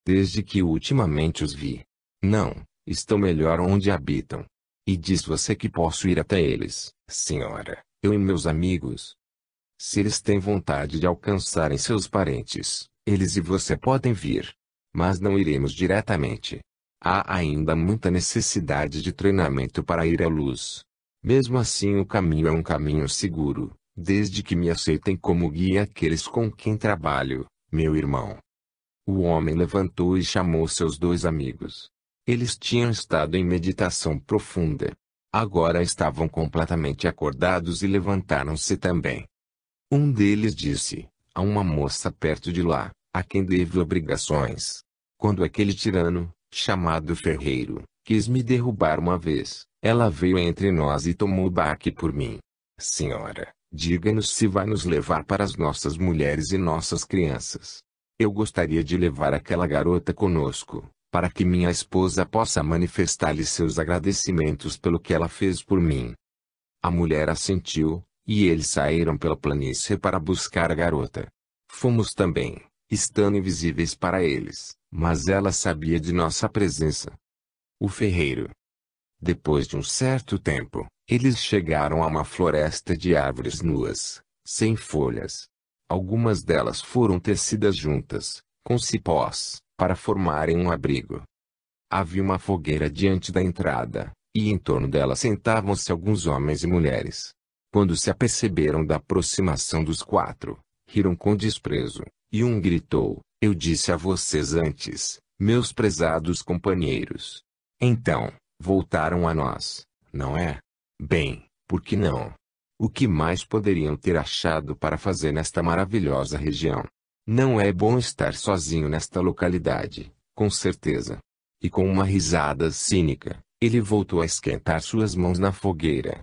desde que ultimamente os vi. Não, estão melhor onde habitam. E diz você que posso ir até eles, senhora, eu e meus amigos. Se eles têm vontade de alcançarem seus parentes, eles e você podem vir. Mas não iremos diretamente. Há ainda muita necessidade de treinamento para ir à luz. Mesmo assim o caminho é um caminho seguro, desde que me aceitem como guia aqueles com quem trabalho, meu irmão. O homem levantou e chamou seus dois amigos. Eles tinham estado em meditação profunda. Agora estavam completamente acordados e levantaram-se também. Um deles disse: há uma moça perto de lá, a quem devo obrigações. Quando aquele tirano, chamado Ferreiro, quis me derrubar uma vez, ela veio entre nós e tomou o baque por mim. Senhora, diga-nos se vai nos levar para as nossas mulheres e nossas crianças. Eu gostaria de levar aquela garota conosco, para que minha esposa possa manifestar-lhe seus agradecimentos pelo que ela fez por mim. A mulher assentiu, e eles saíram pela planície para buscar a garota. Fomos também, estando invisíveis para eles, mas ela sabia de nossa presença. O ferreiro. Depois de um certo tempo, eles chegaram a uma floresta de árvores nuas, sem folhas. Algumas delas foram tecidas juntas, com cipós, para formarem um abrigo. Havia uma fogueira diante da entrada, e em torno dela sentavam-se alguns homens e mulheres. Quando se aperceberam da aproximação dos quatro, riram com desprezo, e um gritou: eu disse a vocês antes, meus prezados companheiros. Então, voltaram a nós, não é? Bem, por que não? O que mais poderiam ter achado para fazer nesta maravilhosa região? Não é bom estar sozinho nesta localidade, com certeza. E com uma risada cínica, ele voltou a esquentar suas mãos na fogueira.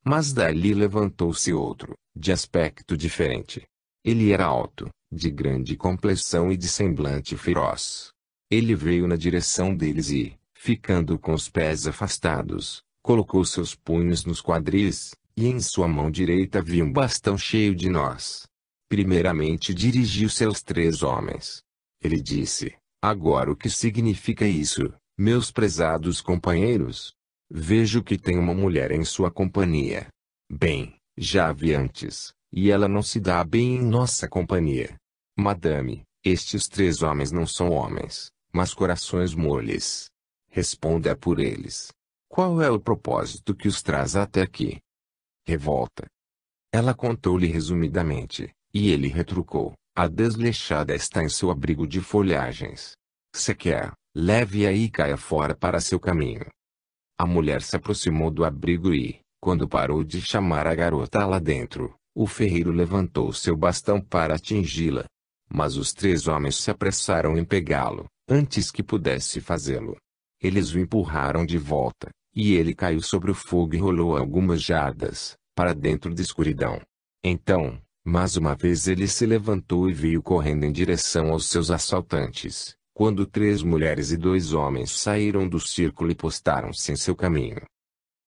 Mas dali levantou-se outro, de aspecto diferente. Ele era alto, de grande complexão e de semblante feroz. Ele veio na direção deles e, ficando com os pés afastados, colocou seus punhos nos quadris, e em sua mão direita havia um bastão cheio de nós. Primeiramente dirigiu-se aos três homens. Ele disse: agora o que significa isso, meus prezados companheiros? Vejo que tem uma mulher em sua companhia. Bem, já a vi antes, e ela não se dá bem em nossa companhia. Madame, estes três homens não são homens, mas corações moles. Responda por eles. Qual é o propósito que os traz até aqui? Revolta. Ela contou-lhe resumidamente, e ele retrucou: a desleixada está em seu abrigo de folhagens. Se quer, leve-a e caia fora para seu caminho. A mulher se aproximou do abrigo e, quando parou de chamar a garota lá dentro, o ferreiro levantou seu bastão para atingi-la. Mas os três homens se apressaram em pegá-lo, antes que pudesse fazê-lo. Eles o empurraram de volta, e ele caiu sobre o fogo e rolou algumas jardas, para dentro da escuridão. Então, mais uma vez ele se levantou e veio correndo em direção aos seus assaltantes, quando três mulheres e dois homens saíram do círculo e postaram-se em seu caminho.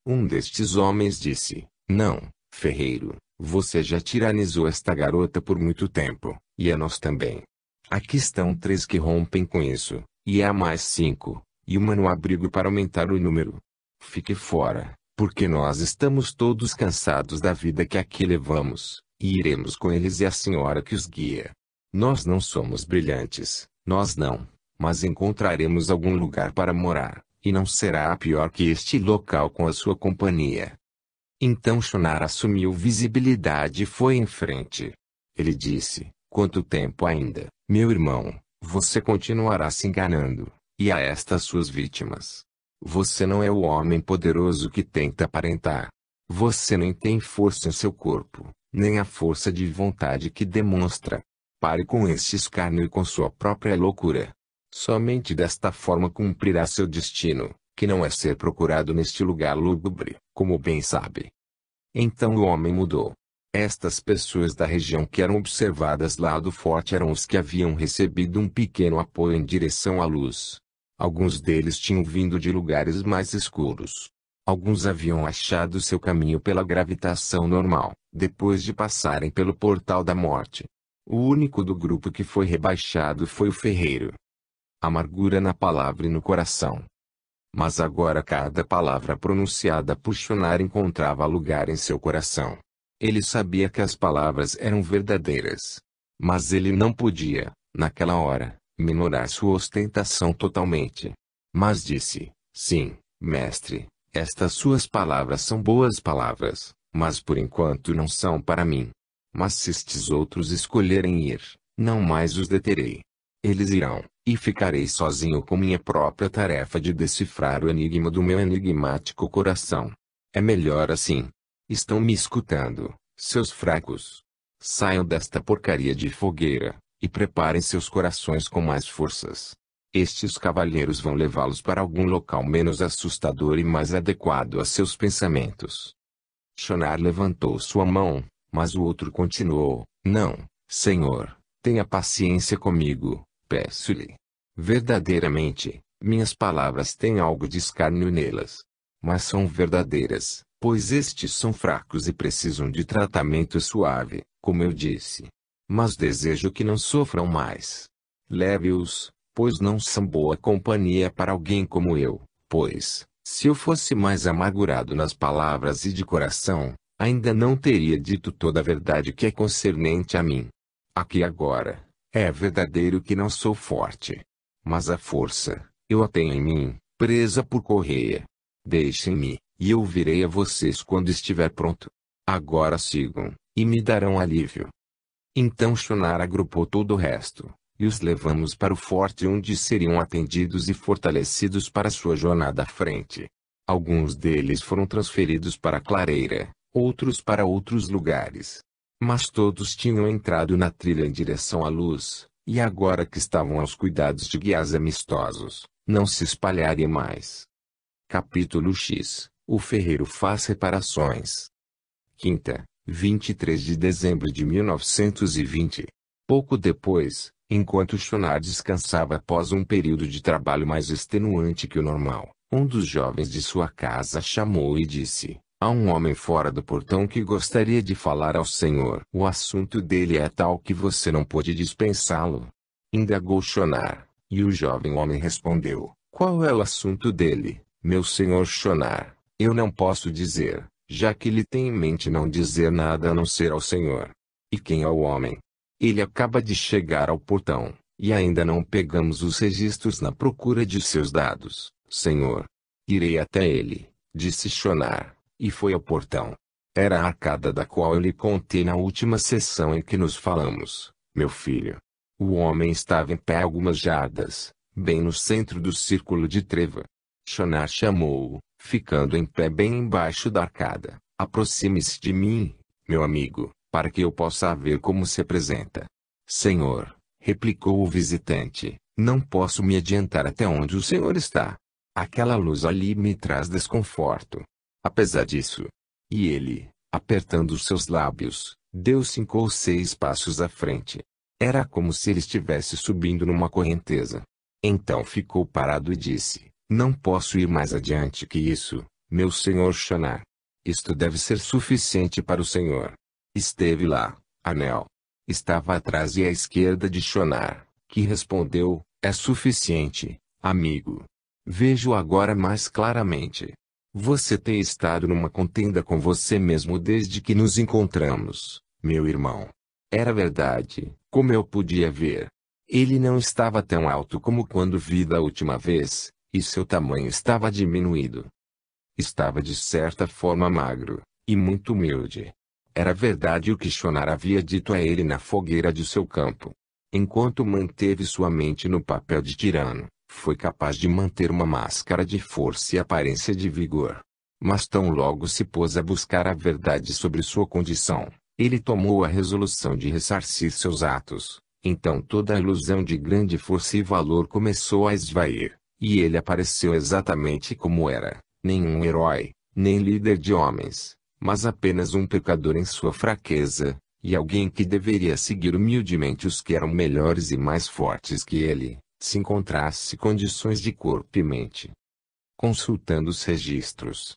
Um destes homens disse: não, ferreiro, você já tiranizou esta garota por muito tempo, e a nós também. Aqui estão três que rompem com isso, e há mais 5, e uma no abrigo para aumentar o número. Fique fora, porque nós estamos todos cansados da vida que aqui levamos, e iremos com eles e a senhora que os guia. Nós não somos brilhantes, nós não, mas encontraremos algum lugar para morar, e não será pior que este local com a sua companhia. Então Shunar assumiu visibilidade e foi em frente. Ele disse: quanto tempo ainda, meu irmão, você continuará se enganando, e a estas suas vítimas? Você não é o homem poderoso que tenta aparentar. Você nem tem força em seu corpo, nem a força de vontade que demonstra. Pare com este escárnio e com sua própria loucura. Somente desta forma cumprirá seu destino, que não é ser procurado neste lugar lúgubre, como bem sabe. Então o homem mudou. Estas pessoas da região que eram observadas lá do forte eram os que haviam recebido um pequeno apoio em direção à luz. Alguns deles tinham vindo de lugares mais escuros. Alguns haviam achado seu caminho pela gravitação normal, depois de passarem pelo portal da morte. O único do grupo que foi rebaixado foi o ferreiro. amargura na palavra e no coração. Mas agora cada palavra pronunciada por Shonar encontrava lugar em seu coração. Ele sabia que as palavras eram verdadeiras. Mas ele não podia, naquela hora, minorar sua ostentação totalmente. Mas disse: sim, mestre, estas suas palavras são boas palavras, mas por enquanto não são para mim. Mas se estes outros escolherem ir, não mais os deterei. Eles irão, e ficarei sozinho com minha própria tarefa de decifrar o enigma do meu enigmático coração. É melhor assim. Estão me escutando, seus fracos? Saiam desta porcaria de fogueira, e preparem seus corações com mais forças. Estes cavalheiros vão levá-los para algum local menos assustador e mais adequado a seus pensamentos. Shonar levantou sua mão, mas o outro continuou: não, senhor, tenha paciência comigo, peço-lhe. Verdadeiramente, minhas palavras têm algo de escárnio nelas. Mas são verdadeiras, pois estes são fracos e precisam de tratamento suave, como eu disse. Mas desejo que não sofram mais. Leve-os, pois não são boa companhia para alguém como eu, pois, se eu fosse mais amargurado nas palavras e de coração, ainda não teria dito toda a verdade que é concernente a mim. Aqui agora, é verdadeiro que não sou forte. Mas a força, eu a tenho em mim, presa por correia. Deixem-me, e eu virei a vocês quando estiver pronto. Agora sigam, e me darão alívio. Então Shonar agrupou todo o resto, e os levamos para o forte onde seriam atendidos e fortalecidos para sua jornada à frente. Alguns deles foram transferidos para a clareira, outros para outros lugares. Mas todos tinham entrado na trilha em direção à luz, e agora que estavam aos cuidados de guias amistosos, não se espalhariam mais. Capítulo X. O ferreiro faz reparações. Quinta, 23 de dezembro de 1920. Pouco depois, enquanto Shonar descansava após um período de trabalho mais extenuante que o normal, um dos jovens de sua casa chamou e disse: há um homem fora do portão que gostaria de falar ao senhor. O assunto dele é tal que você não pode dispensá-lo. Indagou Shonar, e o jovem homem respondeu: qual é o assunto dele, meu senhor Shonar? Eu não posso dizer, já que ele tem em mente não dizer nada a não ser ao senhor. E quem é o homem? Ele acaba de chegar ao portão, e ainda não pegamos os registros na procura de seus dados, senhor. Irei até ele, disse Shonar, e foi ao portão. Era a arcada da qual eu lhe contei na última sessão em que nos falamos, meu filho. O homem estava em pé algumas jardas, bem no centro do círculo de treva. Shonar chamou-o, ficando em pé bem embaixo da arcada. Aproxime-se de mim, meu amigo, para que eu possa ver como se apresenta. Senhor, replicou o visitante, não posso me adiantar até onde o senhor está. Aquela luz ali me traz desconforto. Apesar disso. E ele, apertando os seus lábios, deu 5 ou 6 passos à frente. Era como se ele estivesse subindo numa correnteza. Então ficou parado e disse: não posso ir mais adiante que isso, meu senhor Shonar. Isto deve ser suficiente para o senhor. Esteve lá, Anel. Estava atrás e à esquerda de Shonar, que respondeu: é suficiente, amigo. Vejo agora mais claramente. Você tem estado numa contenda com você mesmo desde que nos encontramos, meu irmão. Era verdade, como eu podia ver. Ele não estava tão alto como quando vi da última vez, e seu tamanho estava diminuído. Estava de certa forma magro, e muito humilde. Era verdade o que Shonar havia dito a ele na fogueira de seu campo. Enquanto manteve sua mente no papel de tirano, foi capaz de manter uma máscara de força e aparência de vigor. Mas tão logo se pôs a buscar a verdade sobre sua condição, ele tomou a resolução de ressarcir seus atos. Então toda a ilusão de grande força e valor começou a esvair, e ele apareceu exatamente como era, nenhum herói, nem líder de homens, mas apenas um pecador em sua fraqueza, e alguém que deveria seguir humildemente os que eram melhores e mais fortes que ele, se encontrasse condições de corpo e mente. Consultando os registros.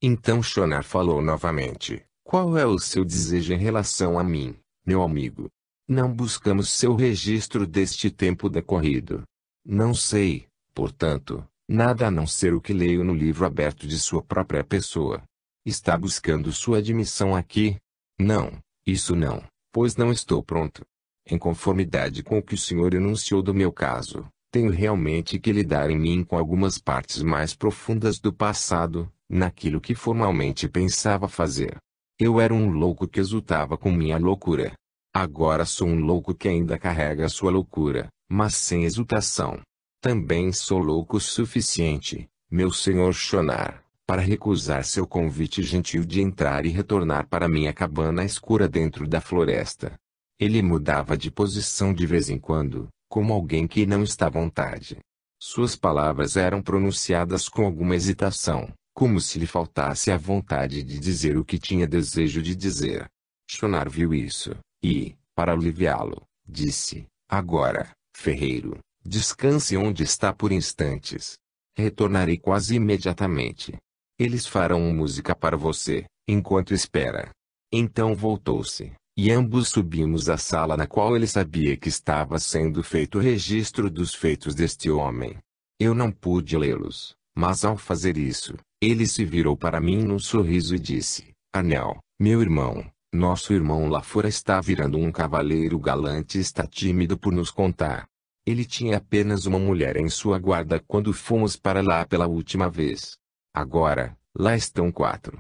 Então Shonar falou novamente: qual é o seu desejo em relação a mim, meu amigo? Não buscamos seu registro deste tempo decorrido. Não sei, portanto, nada a não ser o que leio no livro aberto de sua própria pessoa. Está buscando sua admissão aqui? Não, isso não, pois não estou pronto. Em conformidade com o que o senhor enunciou do meu caso, tenho realmente que lidar em mim com algumas partes mais profundas do passado, naquilo que formalmente pensava fazer. Eu era um louco que exultava com minha loucura. Agora sou um louco que ainda carrega sua loucura, mas sem exultação. Também sou louco o suficiente, meu senhor Shonar, para recusar seu convite gentil de entrar e retornar para minha cabana escura dentro da floresta. Ele mudava de posição de vez em quando, como alguém que não está à vontade. Suas palavras eram pronunciadas com alguma hesitação, como se lhe faltasse a vontade de dizer o que tinha desejo de dizer. Shonar viu isso, e, para aliviá-lo, disse: agora, ferreiro, descanse onde está por instantes. Retornarei quase imediatamente. Eles farão música para você, enquanto espera. Então voltou-se, e ambos subimos à sala na qual ele sabia que estava sendo feito o registro dos feitos deste homem. Eu não pude lê-los, mas ao fazer isso, ele se virou para mim num sorriso e disse: Anel, meu irmão, nosso irmão lá fora está virando um cavaleiro galante e está tímido por nos contar. Ele tinha apenas uma mulher em sua guarda quando fomos para lá pela última vez. Agora, lá estão 4.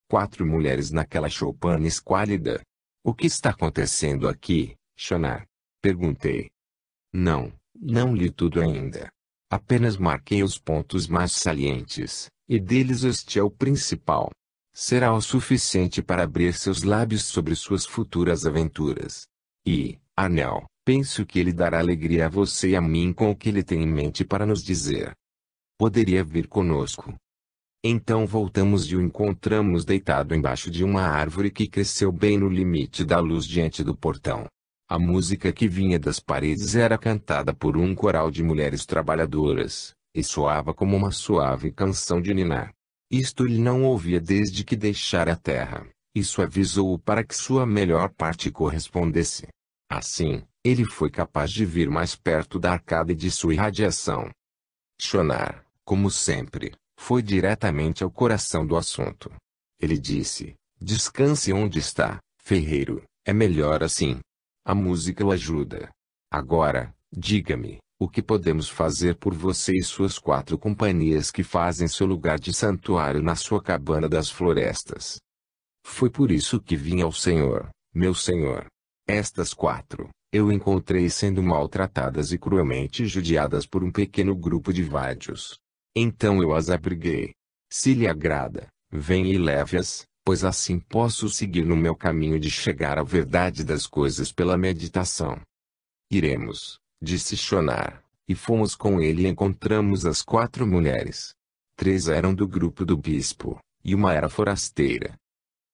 4 mulheres naquela choupana esquálida. O que está acontecendo aqui, Shonar? Perguntei. Não li tudo ainda. Apenas marquei os pontos mais salientes, e deles este é o principal. Será o suficiente para abrir seus lábios sobre suas futuras aventuras. E, Anel, penso que ele dará alegria a você e a mim com o que ele tem em mente para nos dizer. Poderia vir conosco. Então voltamos e o encontramos deitado embaixo de uma árvore que cresceu bem no limite da luz diante do portão. A música que vinha das paredes era cantada por um coral de mulheres trabalhadoras, e soava como uma suave canção de ninar. Isto ele não ouvia desde que deixara a terra. Isso avisou-o para que sua melhor parte correspondesse. Assim, ele foi capaz de vir mais perto da arcada e de sua irradiação. Shonar, como sempre, foi diretamente ao coração do assunto. Ele disse: descanse onde está, ferreiro, é melhor assim. A música o ajuda. Agora, diga-me, o que podemos fazer por você e suas 4 companhias que fazem seu lugar de santuário na sua cabana das florestas? Foi por isso que vim ao Senhor, meu Senhor. Estas 4, eu encontrei sendo maltratadas e cruelmente judiadas por um pequeno grupo de vádios. Então eu as abriguei. Se lhe agrada, venha e leve-as, pois assim posso seguir no meu caminho de chegar à verdade das coisas pela meditação. Iremos, disse Shonar, e fomos com ele e encontramos as 4 mulheres. 3 eram do grupo do bispo, e uma era forasteira.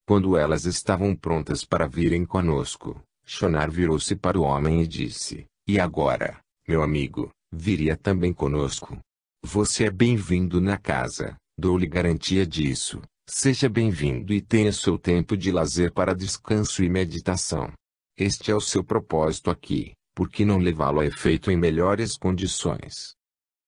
Quando elas estavam prontas para virem conosco, Shonar virou-se para o homem e disse: e agora, meu amigo, viria também conosco? Você é bem-vindo na casa, dou-lhe garantia disso. Seja bem-vindo e tenha seu tempo de lazer para descanso e meditação. Este é o seu propósito aqui, por que não levá-lo a efeito em melhores condições?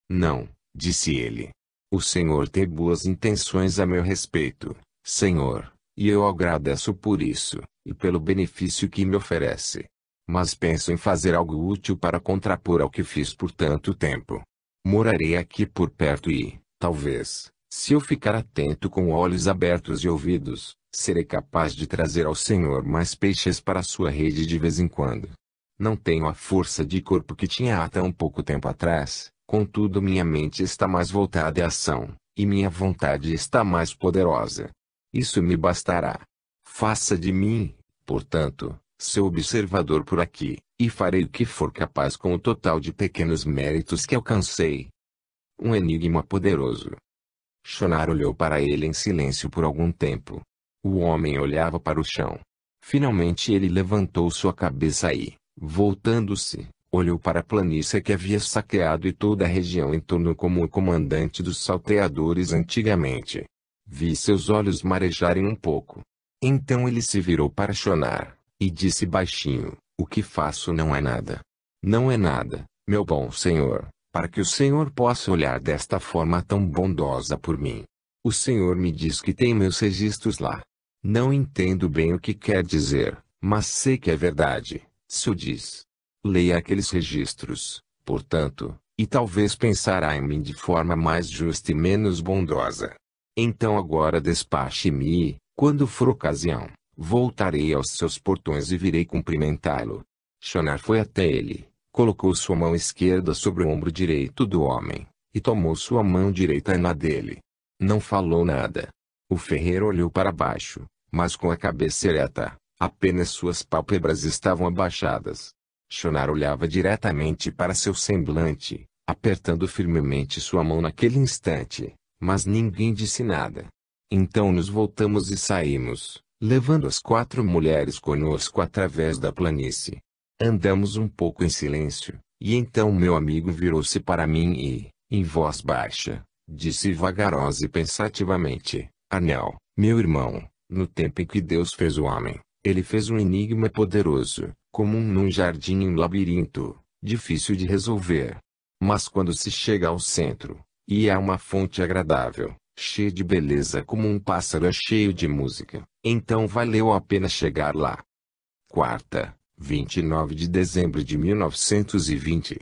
Não, disse ele. O Senhor tem boas intenções a meu respeito, Senhor, e eu agradeço por isso, e pelo benefício que me oferece. Mas penso em fazer algo útil para contrapor ao que fiz por tanto tempo. Morarei aqui por perto e, talvez, se eu ficar atento com olhos abertos e ouvidos, serei capaz de trazer ao Senhor mais peixes para sua rede de vez em quando. Não tenho a força de corpo que tinha há tão pouco tempo atrás, contudo minha mente está mais voltada à ação, e minha vontade está mais poderosa. Isso me bastará. Faça de mim, portanto, seu observador por aqui, e farei o que for capaz com o total de pequenos méritos que alcancei. Um enigma poderoso. Shonar olhou para ele em silêncio por algum tempo. O homem olhava para o chão. Finalmente ele levantou sua cabeça e, voltando-se, olhou para a planície que havia saqueado e toda a região em torno como o comandante dos salteadores antigamente. Vi seus olhos marejarem um pouco. Então ele se virou para Shonar, e disse baixinho: o que faço não é nada. Não é nada, meu bom senhor, para que o Senhor possa olhar desta forma tão bondosa por mim. O Senhor me diz que tem meus registros lá. Não entendo bem o que quer dizer, mas sei que é verdade, Senhor diz. Leia aqueles registros, portanto, e talvez pensará em mim de forma mais justa e menos bondosa. Então agora despache-me e, quando for ocasião, voltarei aos seus portões e virei cumprimentá-lo. Shonar foi até ele, colocou sua mão esquerda sobre o ombro direito do homem, e tomou sua mão direita na dele. Não falou nada. O ferreiro olhou para baixo, mas com a cabeça ereta, apenas suas pálpebras estavam abaixadas. Shonar olhava diretamente para seu semblante, apertando firmemente sua mão naquele instante, mas ninguém disse nada. Então nos voltamos e saímos, levando as 4 mulheres conosco através da planície. Andamos um pouco em silêncio, e então meu amigo virou-se para mim e, em voz baixa, disse vagarosa e pensativamente: Anel, meu irmão, no tempo em que Deus fez o homem, ele fez um enigma poderoso, comum num jardim em um labirinto, difícil de resolver. Mas quando se chega ao centro, e há uma fonte agradável, cheia de beleza como um pássaro cheio de música, então valeu a pena chegar lá. Quarta, 29 de dezembro de 1920.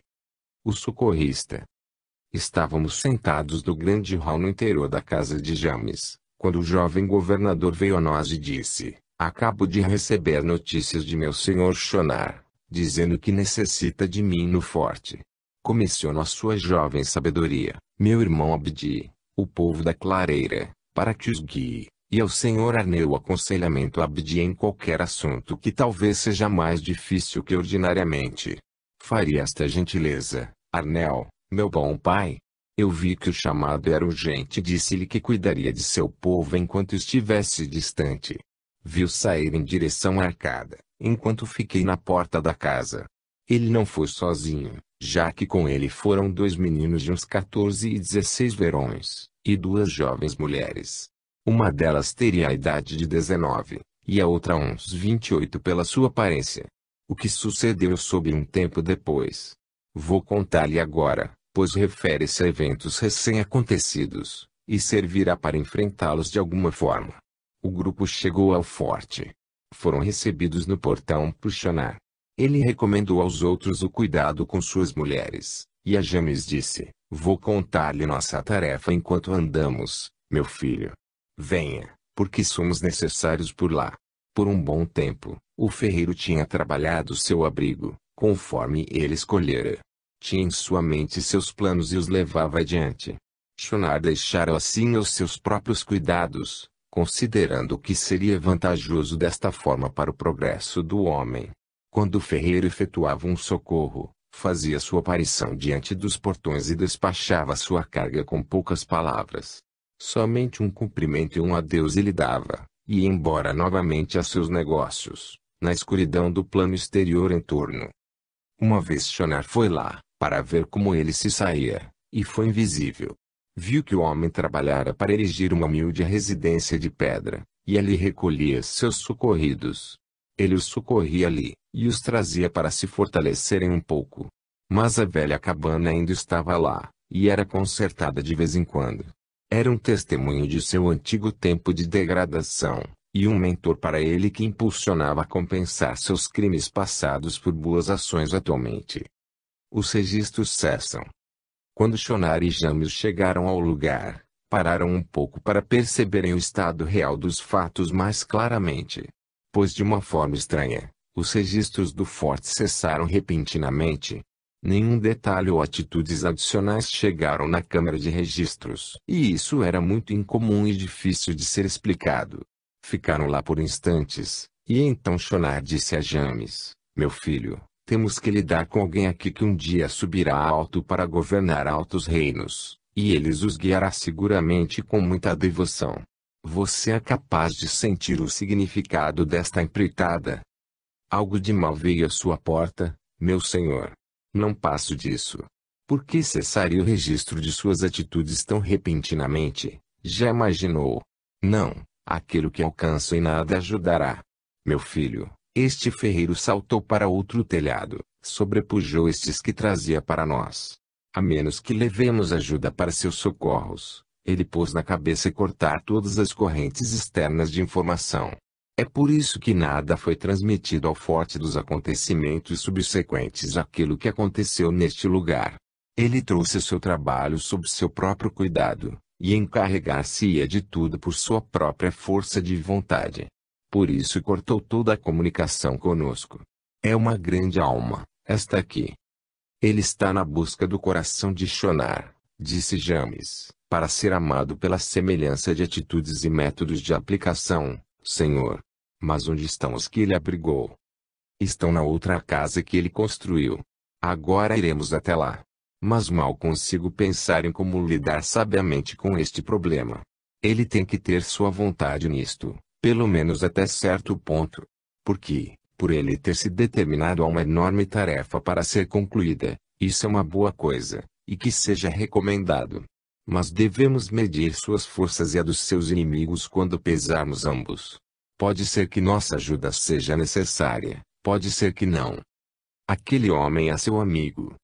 O socorrista. Estávamos sentados no grande hall no interior da casa de James, quando o jovem governador veio a nós e disse: Acabo de receber notícias de meu senhor Shonar, dizendo que necessita de mim no forte. Comissiono a sua jovem sabedoria, meu irmão Abdi, o povo da clareira, para que os guie, e ao senhor Arneu o aconselhamento Abdi em qualquer assunto que talvez seja mais difícil que ordinariamente. Faria esta gentileza, Arnel, meu bom pai? Eu vi que o chamado era urgente e disse-lhe que cuidaria de seu povo enquanto estivesse distante. Viu sair em direção à arcada, enquanto fiquei na porta da casa. Ele não foi sozinho, já que com ele foram 2 meninos de uns 14 e 16 verões, e 2 jovens mulheres. Uma delas teria a idade de 19, e a outra uns 28 pela sua aparência. O que sucedeu soube um tempo depois. Vou contar-lhe agora, pois refere-se a eventos recém-acontecidos, e servirá para enfrentá-los de alguma forma. O grupo chegou ao forte. Foram recebidos no portão por Shonar. Ele recomendou aos outros o cuidado com suas mulheres, e a James disse: Vou contar-lhe nossa tarefa enquanto andamos, meu filho. Venha, porque somos necessários por lá. Por um bom tempo, o ferreiro tinha trabalhado seu abrigo, conforme ele escolhera. Tinha em sua mente seus planos e os levava adiante. Shonar deixara assim aos seus próprios cuidados, considerando que seria vantajoso desta forma para o progresso do homem. Quando o ferreiro efetuava um socorro, fazia sua aparição diante dos portões e despachava sua carga com poucas palavras. Somente um cumprimento e um adeus ele dava, e ia embora novamente a seus negócios, na escuridão do plano exterior em torno. Uma vez Shonar foi lá, para ver como ele se saía, e foi invisível. Viu que o homem trabalhara para erigir uma humilde residência de pedra, e ali recolhia seus socorridos. Ele os socorria ali, e os trazia para se fortalecerem um pouco. Mas a velha cabana ainda estava lá, e era consertada de vez em quando. Era um testemunho de seu antigo tempo de degradação, e um mentor para ele que impulsionava a compensar seus crimes passados por boas ações atualmente. Os registros cessam. Quando Shonar e James chegaram ao lugar, pararam um pouco para perceberem o estado real dos fatos mais claramente. Pois de uma forma estranha, os registros do forte cessaram repentinamente. Nenhum detalhe ou atitudes adicionais chegaram na câmara de registros. E isso era muito incomum e difícil de ser explicado. Ficaram lá por instantes, e então Shonar disse a James: Meu filho, temos que lidar com alguém aqui que um dia subirá alto para governar altos reinos, e eles os guiará seguramente com muita devoção. Você é capaz de sentir o significado desta empreitada? Algo de mal veio à sua porta, meu senhor. Não passo disso. Por que cessaria o registro de suas atitudes tão repentinamente? Já imaginou? Não, aquilo que alcança em nada ajudará. Meu filho, este ferreiro saltou para outro telhado, sobrepujou estes que trazia para nós. A menos que levemos ajuda para seus socorros, ele pôs na cabeça cortar todas as correntes externas de informação. É por isso que nada foi transmitido ao forte dos acontecimentos subsequentes àquilo que aconteceu neste lugar. Ele trouxe seu trabalho sob seu próprio cuidado, e encarregar-se-ia de tudo por sua própria força de vontade. Por isso cortou toda a comunicação conosco. É uma grande alma, esta aqui. Ele está na busca do coração de Shonar, disse James, para ser amado pela semelhança de atitudes e métodos de aplicação, Senhor. Mas onde estão os que ele abrigou? Estão na outra casa que ele construiu. Agora iremos até lá. Mas mal consigo pensar em como lidar sabiamente com este problema. Ele tem que ter sua vontade nisto, pelo menos até certo ponto. Porque, por ele ter se determinado a uma enorme tarefa para ser concluída, isso é uma boa coisa, e que seja recomendado. Mas devemos medir suas forças e a dos seus inimigos quando pesarmos ambos. Pode ser que nossa ajuda seja necessária, pode ser que não. Aquele homem é seu amigo.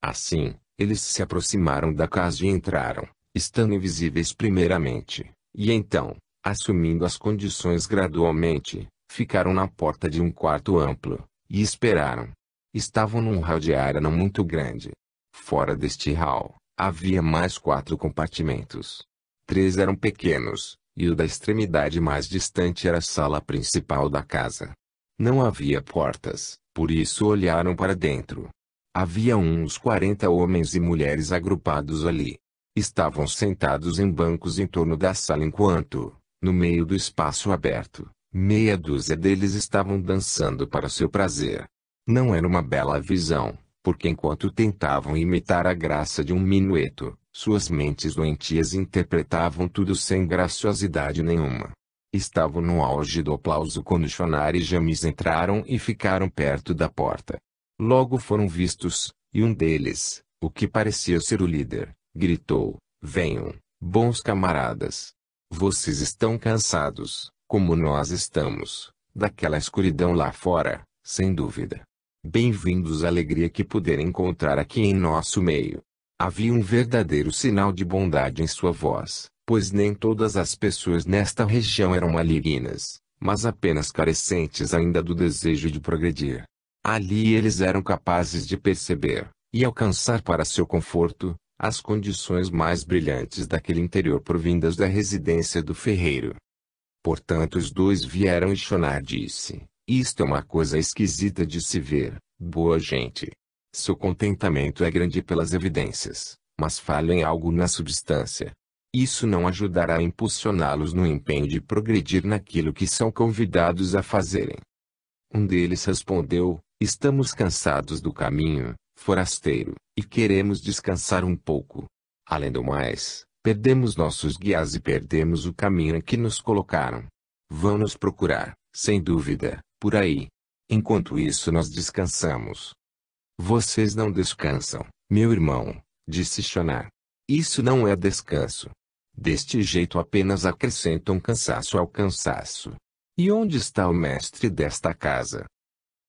Assim, eles se aproximaram da casa e entraram, estando invisíveis primeiramente, e então, assumindo as condições gradualmente, ficaram na porta de um quarto amplo, e esperaram. Estavam num hall de área não muito grande. Fora deste hall, havia mais 4 compartimentos. 3 eram pequenos, e o da extremidade mais distante era a sala principal da casa. Não havia portas, por isso olharam para dentro. Havia uns 40 homens e mulheres agrupados ali. Estavam sentados em bancos em torno da sala enquanto, no meio do espaço aberto, meia dúzia deles estavam dançando para seu prazer. Não era uma bela visão, porque enquanto tentavam imitar a graça de um minueto, suas mentes doentias interpretavam tudo sem graciosidade nenhuma. Estavam no auge do aplauso quando Shonar e James entraram e ficaram perto da porta. Logo foram vistos, e um deles, o que parecia ser o líder, gritou: "Venham, bons camaradas. Vocês estão cansados, como nós estamos, daquela escuridão lá fora, sem dúvida. Bem-vindos à alegria que puderem encontrar aqui em nosso meio." Havia um verdadeiro sinal de bondade em sua voz, pois nem todas as pessoas nesta região eram malignas, mas apenas carecentes ainda do desejo de progredir. Ali eles eram capazes de perceber, e alcançar para seu conforto, as condições mais brilhantes daquele interior provindas da residência do ferreiro. Portanto os dois vieram e Shonar disse: "Isto é uma coisa esquisita de se ver, boa gente. Seu contentamento é grande pelas evidências, mas falha em algo na substância. Isso não ajudará a impulsioná-los no empenho de progredir naquilo que são convidados a fazerem." Um deles respondeu: "Estamos cansados do caminho, forasteiro, e queremos descansar um pouco. Além do mais, perdemos nossos guias e perdemos o caminho em que nos colocaram. Vão nos procurar, sem dúvida, por aí. Enquanto isso nós descansamos." "Vocês não descansam, meu irmão", disse Shonar. "Isso não é descanso. Deste jeito apenas acrescentam cansaço ao cansaço. E onde está o mestre desta casa?"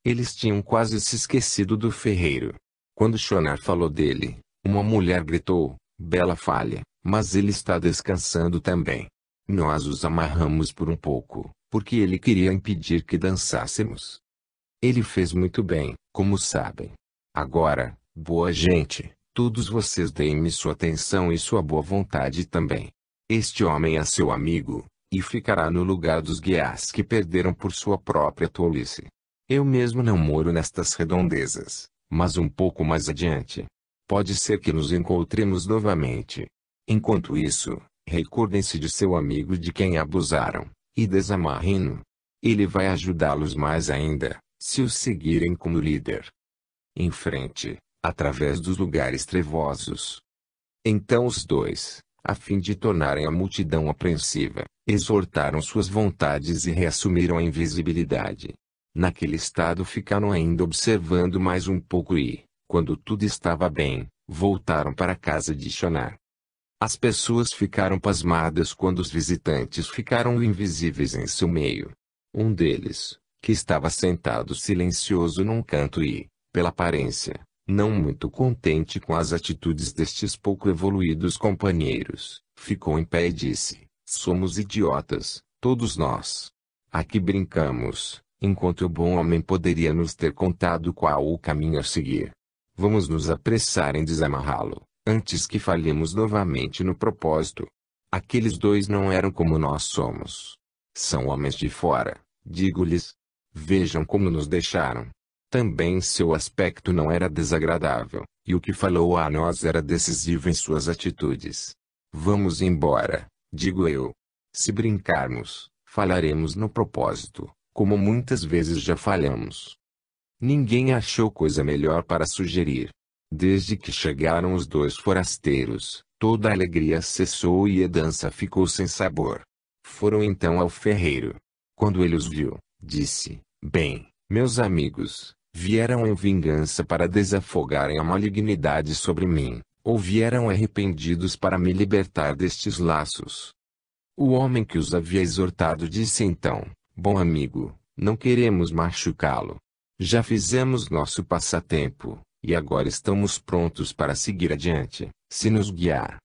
Eles tinham quase se esquecido do ferreiro. Quando Shonar falou dele, uma mulher gritou: "Bela falha, mas ele está descansando também. Nós os amarramos por um pouco, porque ele queria impedir que dançássemos. Ele fez muito bem, como sabem. Agora, boa gente, todos vocês deem-me sua atenção e sua boa vontade também. Este homem é seu amigo, e ficará no lugar dos guias que perderam por sua própria tolice. Eu mesmo não moro nestas redondezas, mas um pouco mais adiante. Pode ser que nos encontremos novamente. Enquanto isso, recordem-se de seu amigo de quem abusaram, e desamarrem-no. Ele vai ajudá-los mais ainda, se o seguirem como líder. Em frente, através dos lugares trevosos." Então os dois, a fim de tornarem a multidão apreensiva, exortaram suas vontades e reassumiram a invisibilidade. Naquele estado ficaram ainda observando mais um pouco e, quando tudo estava bem, voltaram para a casa de Shonar. As pessoas ficaram pasmadas quando os visitantes ficaram invisíveis em seu meio. Um deles, que estava sentado silencioso num canto e, pela aparência, Não muito contente com as atitudes destes pouco evoluídos companheiros, ficou em pé e disse: somos idiotas, todos nós. Aqui brincamos, enquanto o bom homem poderia nos ter contado qual o caminho a seguir. Vamos nos apressar em desamarrá-lo, antes que falhemos novamente no propósito. Aqueles dois não eram como nós somos. São homens de fora, digo-lhes. Vejam como nos deixaram. Também seu aspecto não era desagradável, e o que falou a nós era decisivo em suas atitudes. Vamos embora, digo eu. Se brincarmos, falharemos no propósito, como muitas vezes já falhamos. Ninguém achou coisa melhor para sugerir. Desde que chegaram os dois forasteiros, toda a alegria cessou e a dança ficou sem sabor. Foram então ao ferreiro. Quando ele os viu, disse: bem, meus amigos, vieram em vingança para desafogarem a malignidade sobre mim, ou vieram arrependidos para me libertar destes laços? O homem que os havia exortado disse então: bom amigo, não queremos machucá-lo. Já fizemos nosso passatempo, e agora estamos prontos para seguir adiante, se nos guiar.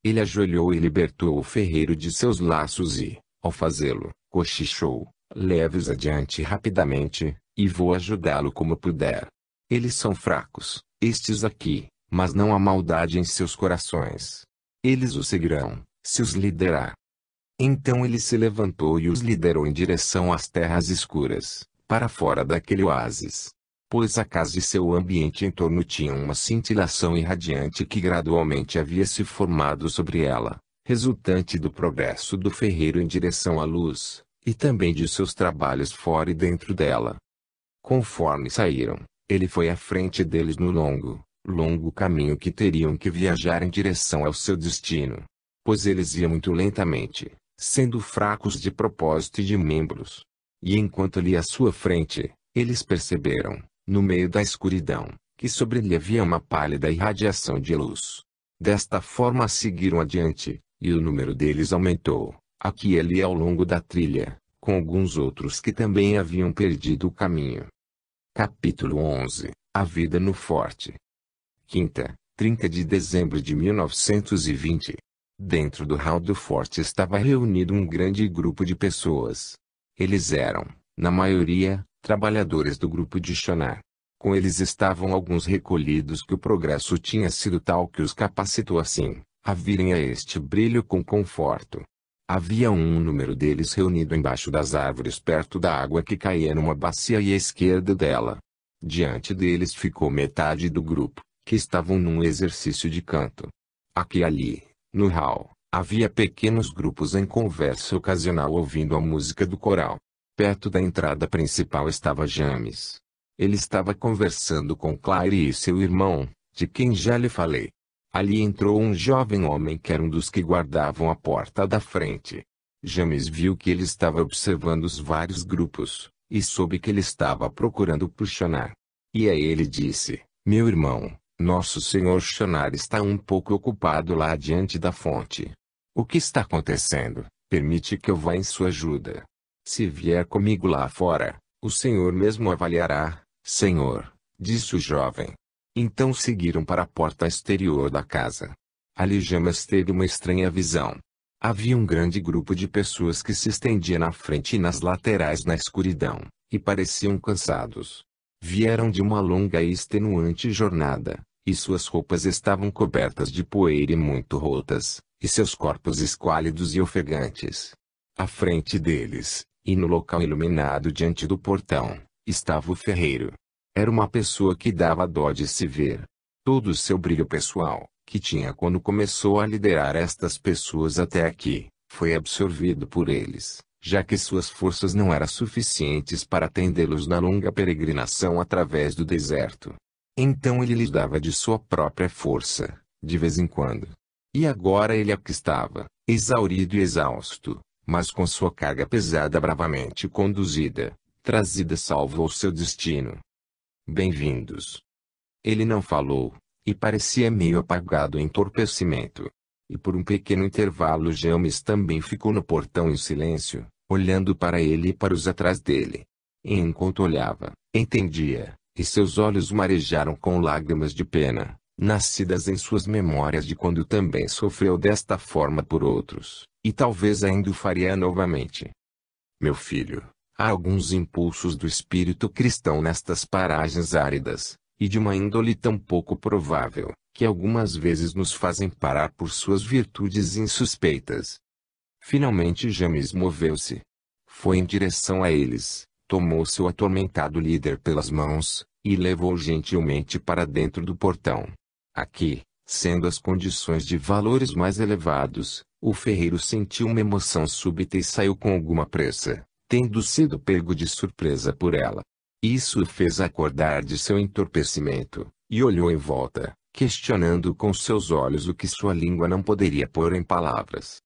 Ele ajoelhou e libertou o ferreiro de seus laços e, ao fazê-lo, cochichou: leve-os adiante rapidamente, e vou ajudá-lo como puder. Eles são fracos, estes aqui, mas não há maldade em seus corações. Eles o seguirão, se os liderar. Então ele se levantou e os liderou em direção às terras escuras, para fora daquele oásis. Pois a casa e seu ambiente em torno tinham uma cintilação irradiante que gradualmente havia se formado sobre ela, resultante do progresso do ferreiro em direção à luz, e também de seus trabalhos fora e dentro dela. Conforme saíram, ele foi à frente deles no longo caminho que teriam que viajar em direção ao seu destino. Pois eles iam muito lentamente, sendo fracos de propósito e de membros. E enquanto ali à sua frente, eles perceberam, no meio da escuridão, que sobre ele havia uma pálida irradiação de luz. Desta forma seguiram adiante, e o número deles aumentou, aqui e ali ao longo da trilha, com alguns outros que também haviam perdido o caminho. Capítulo 11 – A vida no forte. Quinta, 30 de dezembro de 1920. Dentro do hall do forte estava reunido um grande grupo de pessoas. Eles eram, na maioria, trabalhadores do grupo de Shonar. Com eles estavam alguns recolhidos que o progresso tinha sido tal que os capacitou assim, a virem a este brilho com conforto. Havia um número deles reunido embaixo das árvores perto da água que caía numa bacia e à esquerda dela. Diante deles ficou metade do grupo, que estavam num exercício de canto. Aqui e ali, no hall, havia pequenos grupos em conversa ocasional ouvindo a música do coral. Perto da entrada principal estava James. Ele estava conversando com Claire e seu irmão, de quem já lhe falei. Ali entrou um jovem homem que era um dos que guardavam a porta da frente. James viu que ele estava observando os vários grupos, e soube que ele estava procurando por Shonar. E a ele disse: meu irmão, nosso senhor Shonar está um pouco ocupado lá diante da fonte. O que está acontecendo? Permite que eu vá em sua ajuda. Se vier comigo lá fora, o senhor mesmo avaliará, senhor, disse o jovem. Então seguiram para a porta exterior da casa. Ali James teve uma estranha visão. Havia um grande grupo de pessoas que se estendia na frente e nas laterais na escuridão, e pareciam cansados. Vieram de uma longa e extenuante jornada, e suas roupas estavam cobertas de poeira e muito rotas, e seus corpos esquálidos e ofegantes. À frente deles, e no local iluminado diante do portão, estava o ferreiro. Era uma pessoa que dava dó de se ver. Todo o seu brilho pessoal, que tinha quando começou a liderar estas pessoas até aqui, foi absorvido por eles, já que suas forças não eram suficientes para atendê-los na longa peregrinação através do deserto. Então ele lhes dava de sua própria força, de vez em quando. E agora ele aqui estava, exaurido e exausto, mas com sua carga pesada bravamente conduzida, trazida salvo ao seu destino. Bem-vindos. Ele não falou, e parecia meio apagado em entorpecimento. E por um pequeno intervalo James também ficou no portão em silêncio, olhando para ele e para os atrás dele. E enquanto olhava, entendia, e seus olhos marejaram com lágrimas de pena, nascidas em suas memórias de quando também sofreu desta forma por outros, e talvez ainda o faria novamente. Meu filho, há alguns impulsos do espírito cristão nestas paragens áridas, e de uma índole tão pouco provável, que algumas vezes nos fazem parar por suas virtudes insuspeitas. Finalmente James moveu-se. Foi em direção a eles, tomou seu atormentado líder pelas mãos, e levou-o gentilmente para dentro do portão. Aqui, sendo as condições de valores mais elevados, o ferreiro sentiu uma emoção súbita e saiu com alguma pressa, tendo sido pego de surpresa por ela. Isso o fez acordar de seu entorpecimento, e olhou em volta, questionando com seus olhos o que sua língua não poderia pôr em palavras.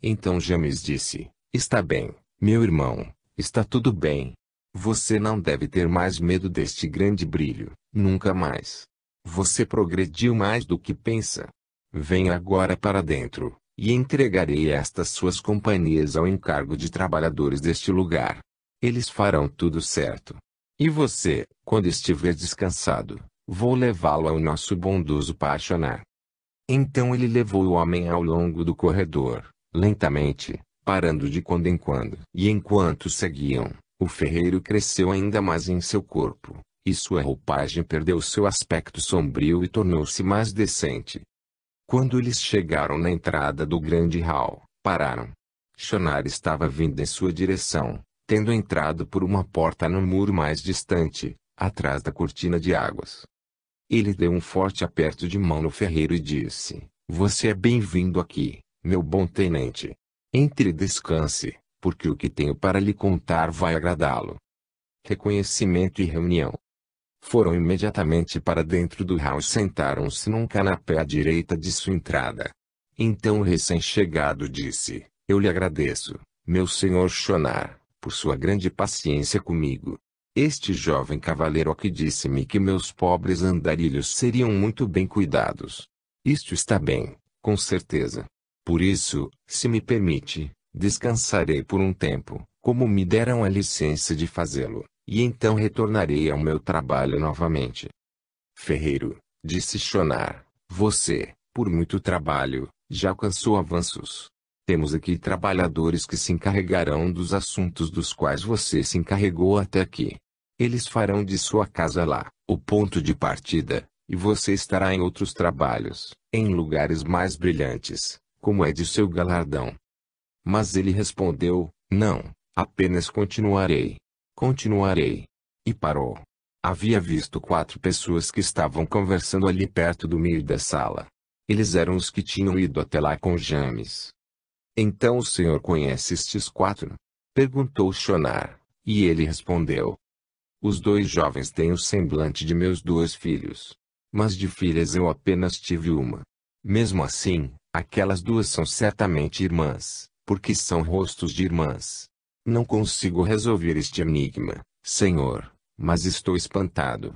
Então James disse: Está bem, meu irmão, está tudo bem. Você não deve ter mais medo deste grande brilho, nunca mais. Você progrediu mais do que pensa. Venha agora para dentro, e entregarei estas suas companhias ao encargo de trabalhadores deste lugar. Eles farão tudo certo. E você, quando estiver descansado, vou levá-lo ao nosso bondoso Passionar. Então ele levou o homem ao longo do corredor, lentamente, parando de quando em quando. E enquanto seguiam, o ferreiro cresceu ainda mais em seu corpo, e sua roupagem perdeu seu aspecto sombrio e tornou-se mais decente. Quando eles chegaram na entrada do grande hall, pararam. Shonar estava vindo em sua direção, tendo entrado por uma porta no muro mais distante, atrás da cortina de águas. Ele deu um forte aperto de mão no ferreiro e disse: Você é bem-vindo aqui, meu bom tenente. Entre e descanse, porque o que tenho para lhe contar vai agradá-lo. Reconhecimento e reunião. Foram imediatamente para dentro do hall e sentaram-se num canapé à direita de sua entrada. Então o recém-chegado disse: Eu lhe agradeço, meu senhor Shonar, por sua grande paciência comigo. Este jovem cavaleiro aqui disse-me que meus pobres andarilhos seriam muito bem cuidados. Isto está bem, com certeza. Por isso, se me permite, descansarei por um tempo, como me deram a licença de fazê-lo, e então retornarei ao meu trabalho novamente. Ferreiro, disse Shonar, você, por muito trabalho, já alcançou avanços. Temos aqui trabalhadores que se encarregarão dos assuntos dos quais você se encarregou até aqui. Eles farão de sua casa lá, o ponto de partida, e você estará em outros trabalhos, em lugares mais brilhantes, como é de seu galardão. Mas ele respondeu: Não, apenas continuarei. Continuarei. E parou. Havia visto 4 pessoas que estavam conversando ali perto do meio da sala. Eles eram os que tinham ido até lá com James. Então o senhor conhece estes 4? Perguntou Shonar, e ele respondeu: Os 2 jovens têm o semblante de meus 2 filhos. Mas de filhas eu apenas tive uma. Mesmo assim, aquelas 2 são certamente irmãs, porque são rostos de irmãs. Não consigo resolver este enigma, senhor, mas estou espantado.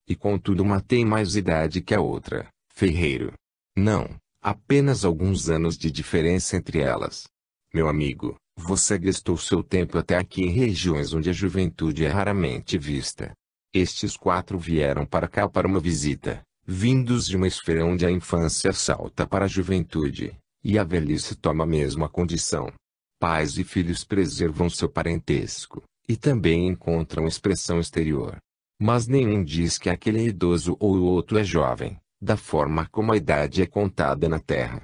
E contudo uma tem mais idade que a outra, ferreiro. Não, apenas alguns anos de diferença entre elas. Meu amigo, você gastou seu tempo até aqui em regiões onde a juventude é raramente vista. Estes 4 vieram para cá para uma visita, vindos de uma esfera onde a infância salta para a juventude, e a velhice toma mesmo a condição. Pais e filhos preservam seu parentesco, e também encontram expressão exterior. Mas nenhum diz que aquele é idoso ou o outro é jovem, da forma como a idade é contada na terra.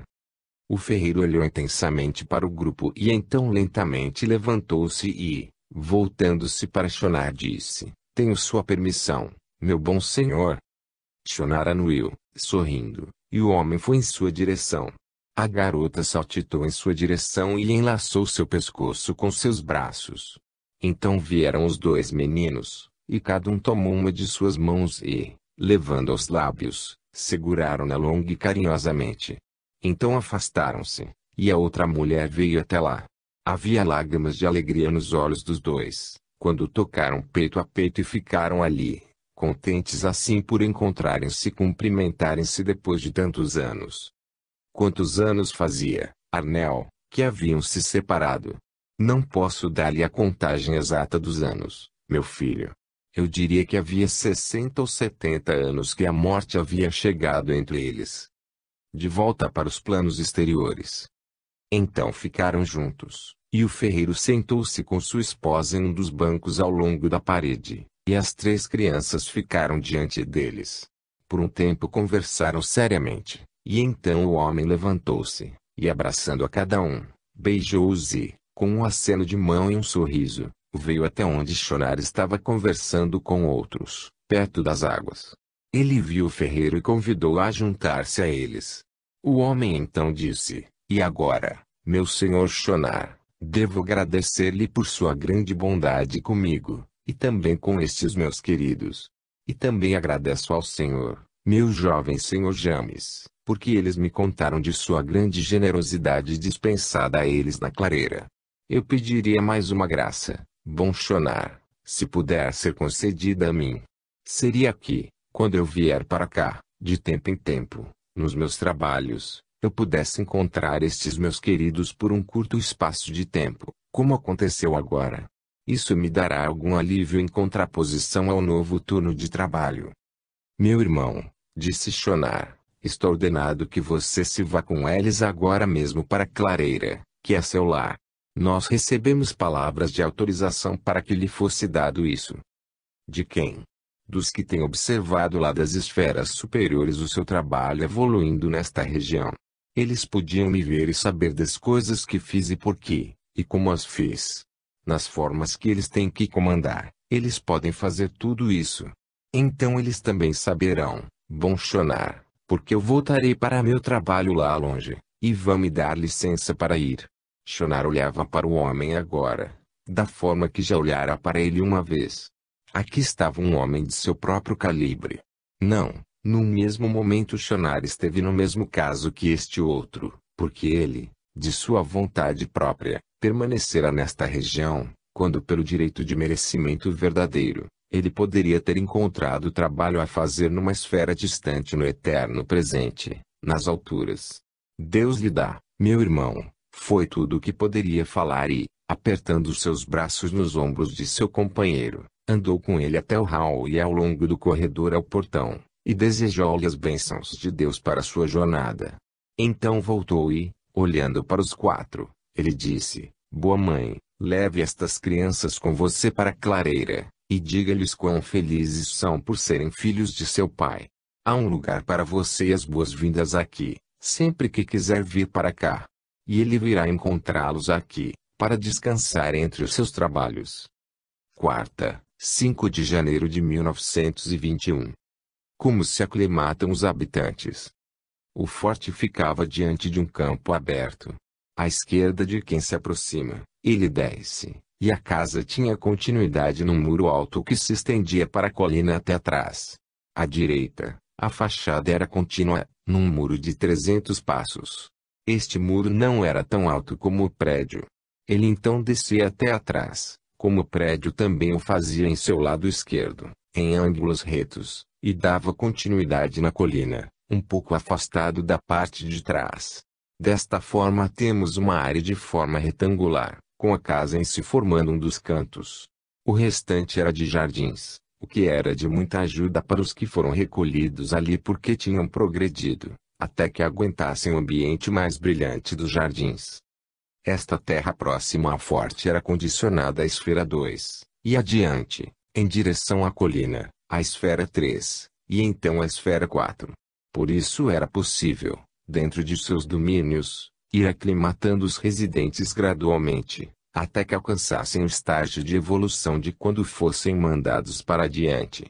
O ferreiro olhou intensamente para o grupo e então lentamente levantou-se e, voltando-se para Shonar, disse: Tenho sua permissão, meu bom senhor. Shonar anuiu, sorrindo, e o homem foi em sua direção. A garota saltitou em sua direção e enlaçou seu pescoço com seus braços. Então vieram os 2 meninos, e cada um tomou uma de suas mãos e, levando aos lábios, seguraram-na longa e carinhosamente. Então afastaram-se, e a outra mulher veio até lá. Havia lágrimas de alegria nos olhos dos 2, quando tocaram peito a peito e ficaram ali, contentes assim por encontrarem-se e cumprimentarem-se depois de tantos anos. Quantos anos fazia, Arnel, que haviam se separado? Não posso dar-lhe a contagem exata dos anos, meu filho. Eu diria que havia 60 ou 70 anos que a morte havia chegado entre eles. De volta para os planos exteriores. Então ficaram juntos, e o ferreiro sentou-se com sua esposa em um dos bancos ao longo da parede, e as 3 crianças ficaram diante deles. Por um tempo conversaram seriamente, e então o homem levantou-se, e abraçando a cada um, beijou-os e, com um aceno de mão e um sorriso, veio até onde Shonar estava conversando com outros, perto das águas. Ele viu o ferreiro e convidou-o a juntar-se a eles. O homem então disse: "E agora, meu senhor Shonar, devo agradecer-lhe por sua grande bondade comigo, e também com estes meus queridos. E também agradeço ao senhor, meu jovem senhor James, porque eles me contaram de sua grande generosidade dispensada a eles na clareira. Eu pediria mais uma graça, bom Shonar, se puder ser concedida a mim. Seria que, quando eu vier para cá, de tempo em tempo, nos meus trabalhos, eu pudesse encontrar estes meus queridos por um curto espaço de tempo, como aconteceu agora. Isso me dará algum alívio em contraposição ao novo turno de trabalho." "Meu irmão," disse Shonar, "está ordenado que você se vá com eles agora mesmo para a clareira, que é seu lar. Nós recebemos palavras de autorização para que lhe fosse dado isso." "De quem?" "Dos que têm observado lá das esferas superiores o seu trabalho evoluindo nesta região. Eles podiam me ver e saber das coisas que fiz e por quê, e como as fiz. Nas formas que eles têm que comandar, eles podem fazer tudo isso. Então eles também saberão, bom Shonar, porque eu voltarei para meu trabalho lá longe, e vão me dar licença para ir." Shonar olhava para o homem agora, da forma que já olhara para ele uma vez. Aqui estava um homem de seu próprio calibre. Não, no mesmo momento Shonar esteve no mesmo caso que este outro, porque ele, de sua vontade própria, permanecera nesta região, quando pelo direito de merecimento verdadeiro, ele poderia ter encontrado trabalho a fazer numa esfera distante no eterno presente, nas alturas. "Deus lhe dá, meu irmão," foi tudo o que poderia falar e, apertando seus braços nos ombros de seu companheiro, andou com ele até o hall e ao longo do corredor ao portão, e desejou-lhe as bênçãos de Deus para sua jornada. Então voltou e, olhando para os 4, ele disse: "Boa mãe, leve estas crianças com você para a clareira, e diga-lhes quão felizes são por serem filhos de seu pai. Há um lugar para você e as boas-vindas aqui, sempre que quiser vir para cá. E ele virá encontrá-los aqui, para descansar entre os seus trabalhos." Quarta, 5 de janeiro de 1921. Como se aclimatam os habitantes? O forte ficava diante de um campo aberto. À esquerda de quem se aproxima, ele desce, e a casa tinha continuidade num muro alto que se estendia para a colina até atrás. À direita, a fachada era contínua, num muro de 300 passos. Este muro não era tão alto como o prédio. Ele então descia até atrás, como o prédio também o fazia em seu lado esquerdo, em ângulos retos, e dava continuidade na colina, um pouco afastado da parte de trás. Desta forma temos uma área de forma retangular, com a casa em si formando um dos cantos. O restante era de jardins, o que era de muita ajuda para os que foram recolhidos ali porque tinham progredido, até que aguentassem o ambiente mais brilhante dos jardins. Esta terra próxima ao forte era condicionada à esfera 2, e adiante, em direção à colina, à esfera 3, e então à esfera 4. Por isso era possível, dentro de seus domínios, ir aclimatando os residentes gradualmente, até que alcançassem o estágio de evolução de quando fossem mandados para adiante.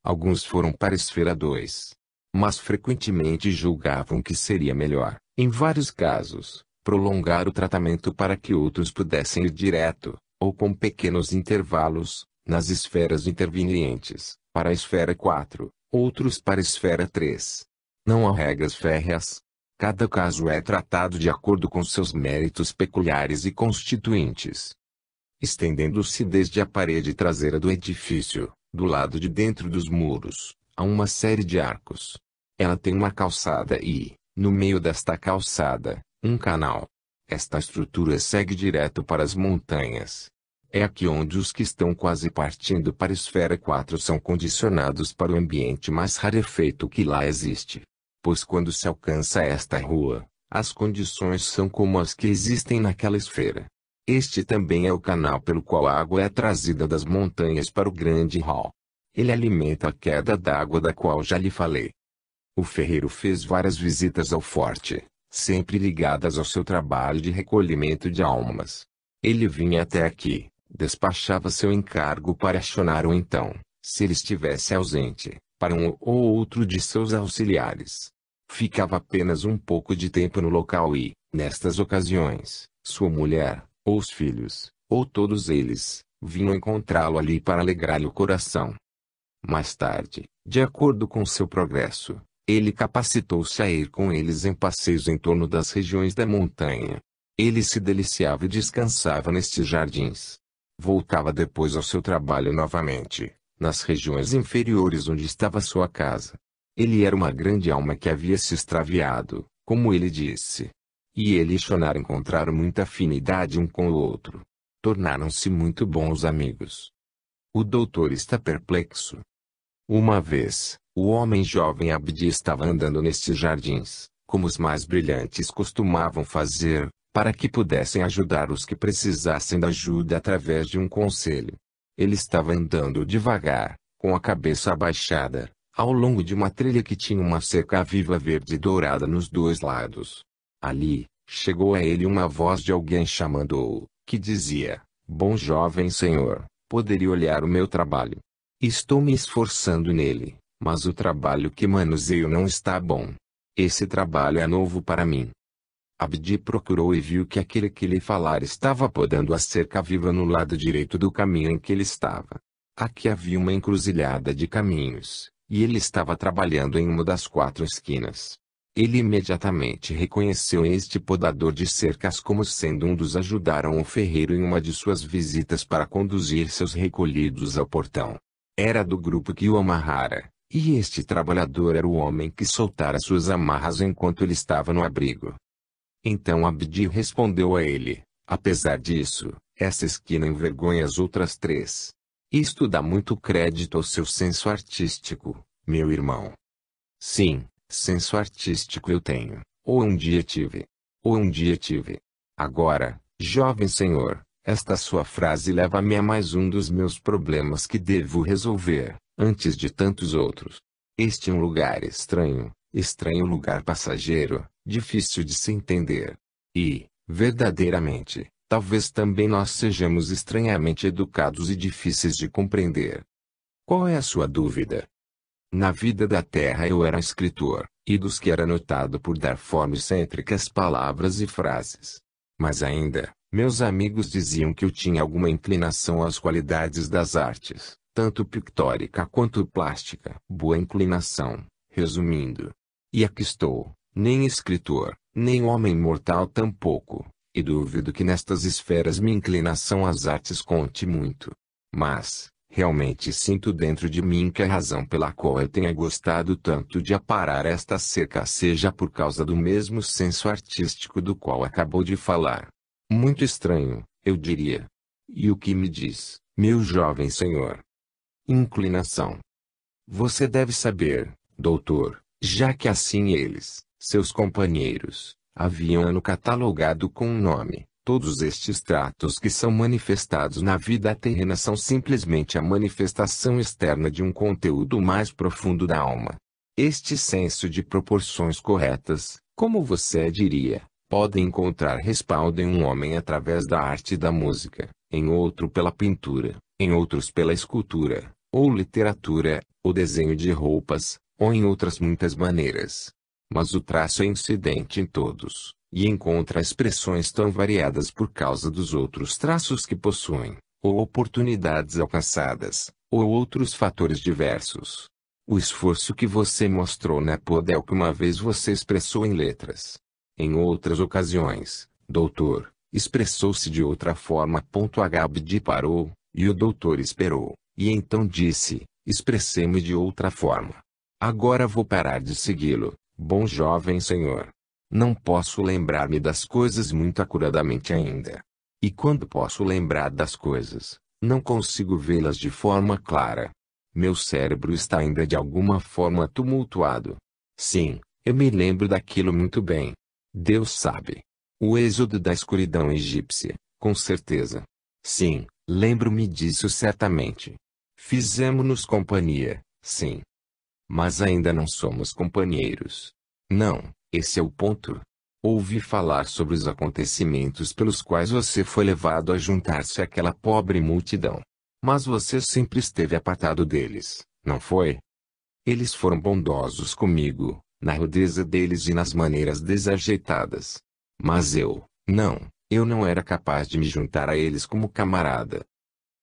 Alguns foram para a esfera 2, mas frequentemente julgavam que seria melhor, em vários casos, prolongar o tratamento para que outros pudessem ir direto, ou com pequenos intervalos, nas esferas intervenientes, para a esfera 4, outros para a esfera 3. Não há regras férreas. Cada caso é tratado de acordo com seus méritos peculiares e constituintes. Estendendo-se desde a parede traseira do edifício, do lado de dentro dos muros, há uma série de arcos. Ela tem uma calçada e, no meio desta calçada, um canal. Esta estrutura segue direto para as montanhas. É aqui onde os que estão quase partindo para a esfera 4 são condicionados para o ambiente mais rarefeito que lá existe. Pois quando se alcança esta rua, as condições são como as que existem naquela esfera. Este também é o canal pelo qual a água é trazida das montanhas para o grande hall. Ele alimenta a queda d'água da qual já lhe falei. O ferreiro fez várias visitas ao forte, sempre ligadas ao seu trabalho de recolhimento de almas. Ele vinha até aqui, despachava seu encargo para acionar ou então, se ele estivesse ausente, para um ou outro de seus auxiliares. Ficava apenas um pouco de tempo no local e, nestas ocasiões, sua mulher, ou os filhos, ou todos eles, vinham encontrá-lo ali para alegrar-lhe o coração. Mais tarde, de acordo com seu progresso, ele capacitou-se a ir com eles em passeios em torno das regiões da montanha. Ele se deliciava e descansava nestes jardins. Voltava depois ao seu trabalho novamente, nas regiões inferiores onde estava sua casa. Ele era uma grande alma que havia se extraviado, como ele disse. E ele e Shonar encontraram muita afinidade um com o outro. Tornaram-se muito bons amigos. O doutor está perplexo. Uma vez, o homem jovem Abdi estava andando nestes jardins, como os mais brilhantes costumavam fazer, para que pudessem ajudar os que precisassem da ajuda através de um conselho. Ele estava andando devagar, com a cabeça abaixada, ao longo de uma trilha que tinha uma cerca viva verde e dourada nos dois lados. Ali, chegou a ele uma voz de alguém chamando-o, que dizia: "Bom jovem senhor, poderia olhar o meu trabalho? Estou me esforçando nele, mas o trabalho que manuseio não está bom. Esse trabalho é novo para mim." Abdi procurou e viu que aquele que lhe falara estava podando a cerca viva no lado direito do caminho em que ele estava. Aqui havia uma encruzilhada de caminhos, e ele estava trabalhando em uma das 4 esquinas. Ele imediatamente reconheceu este podador de cercas como sendo um dos ajudaram o ferreiro em uma de suas visitas para conduzir seus recolhidos ao portão. Era do grupo que o amarrara, e este trabalhador era o homem que soltara suas amarras enquanto ele estava no abrigo. Então Abdi respondeu a ele: "Apesar disso, essa esquina envergonha as outras 3. Isto dá muito crédito ao seu senso artístico, meu irmão." "Sim, senso artístico eu tenho, ou um dia tive. Ou um dia tive. Agora, jovem senhor, esta sua frase leva-me a mais um dos meus problemas que devo resolver, antes de tantos outros. Este é um lugar estranho, estranho lugar passageiro, difícil de se entender. E, verdadeiramente, talvez também nós sejamos estranhamente educados e difíceis de compreender. Qual é a sua dúvida?" Na vida da terra eu era escritor, e dos que era notado por dar forma excêntrica às palavras e frases. Mas ainda, meus amigos diziam que eu tinha alguma inclinação às qualidades das artes, tanto pictórica quanto plástica. Boa inclinação, resumindo. E aqui estou, nem escritor, nem homem mortal tampouco, e duvido que nestas esferas minha inclinação às artes conte muito. Mas, realmente sinto dentro de mim que a razão pela qual eu tenha gostado tanto de aparar esta cerca seja por causa do mesmo senso artístico do qual acabou de falar. Muito estranho, eu diria. E o que me diz, meu jovem senhor? Inclinação. Você deve saber, doutor, já que assim eles, seus companheiros, haviam-no catalogado com um nome. Todos estes tratos que são manifestados na vida terrena são simplesmente a manifestação externa de um conteúdo mais profundo da alma. Este senso de proporções corretas, como você diria, pode encontrar respaldo em um homem através da arte da música, em outro pela pintura, em outros pela escultura, ou literatura, ou desenho de roupas, ou em outras muitas maneiras. Mas o traço é incidente em todos, e encontra expressões tão variadas por causa dos outros traços que possuem, ou oportunidades alcançadas, ou outros fatores diversos. O esforço que você mostrou na poda é o que uma vez você expressou em letras. Em outras ocasiões, doutor, expressou-se de outra forma. Abdi parou, e o doutor esperou, e então disse: "Expressei-me de outra forma. Agora vou parar de segui-lo, bom jovem senhor. Não posso lembrar-me das coisas muito acuradamente ainda. E quando posso lembrar das coisas, não consigo vê-las de forma clara. Meu cérebro está ainda de alguma forma tumultuado. Sim, eu me lembro daquilo muito bem. Deus sabe. O êxodo da escuridão egípcia, com certeza. Sim, lembro-me disso certamente. Fizemos-nos companhia, sim. Mas ainda não somos companheiros. Não, esse é o ponto. Ouvi falar sobre os acontecimentos pelos quais você foi levado a juntar-se àquela pobre multidão. Mas você sempre esteve apartado deles, não foi? Eles foram bondosos comigo, na rudeza deles e nas maneiras desajeitadas. Mas eu não era capaz de me juntar a eles como camarada.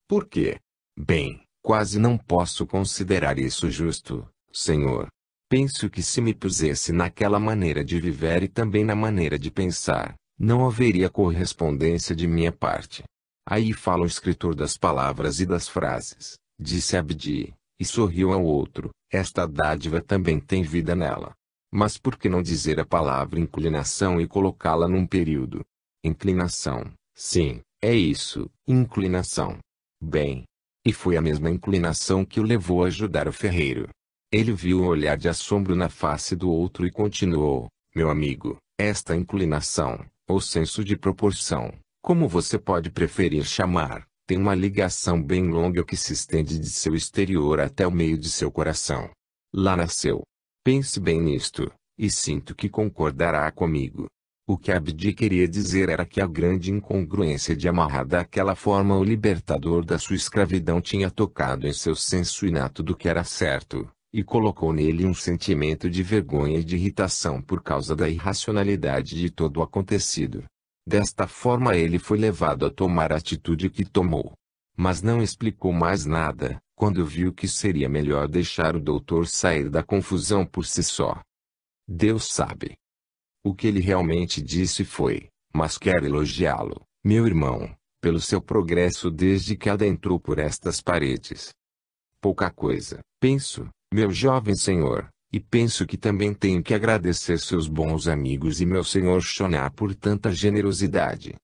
Por quê? Bem, quase não posso considerar isso justo, Senhor. Penso que se me pusesse naquela maneira de viver e também na maneira de pensar, não haveria correspondência de minha parte. Aí fala o escritor das palavras e das frases, disse Abdi, e sorriu ao outro, esta dádiva também tem vida nela. Mas por que não dizer a palavra inclinação e colocá-la num período? Inclinação, sim, é isso, inclinação. Bem, e foi a mesma inclinação que o levou a ajudar o ferreiro. Ele viu o olhar de assombro na face do outro e continuou, meu amigo, esta inclinação, ou senso de proporção, como você pode preferir chamar, tem uma ligação bem longa que se estende de seu exterior até o meio de seu coração. Lá nasceu. Pense bem nisto, e sinto que concordará comigo. O que Abdi queria dizer era que a grande incongruência de amarrar daquela forma o libertador da sua escravidão tinha tocado em seu senso inato do que era certo, e colocou nele um sentimento de vergonha e de irritação por causa da irracionalidade de todo o acontecido. Desta forma ele foi levado a tomar a atitude que tomou. Mas não explicou mais nada, quando viu que seria melhor deixar o doutor sair da confusão por si só. Deus sabe. O que ele realmente disse foi, mas quero elogiá-lo, meu irmão, pelo seu progresso desde que adentrou por estas paredes. Pouca coisa, penso, meu jovem senhor, e penso que também tenho que agradecer seus bons amigos e meu senhor Shoná por tanta generosidade.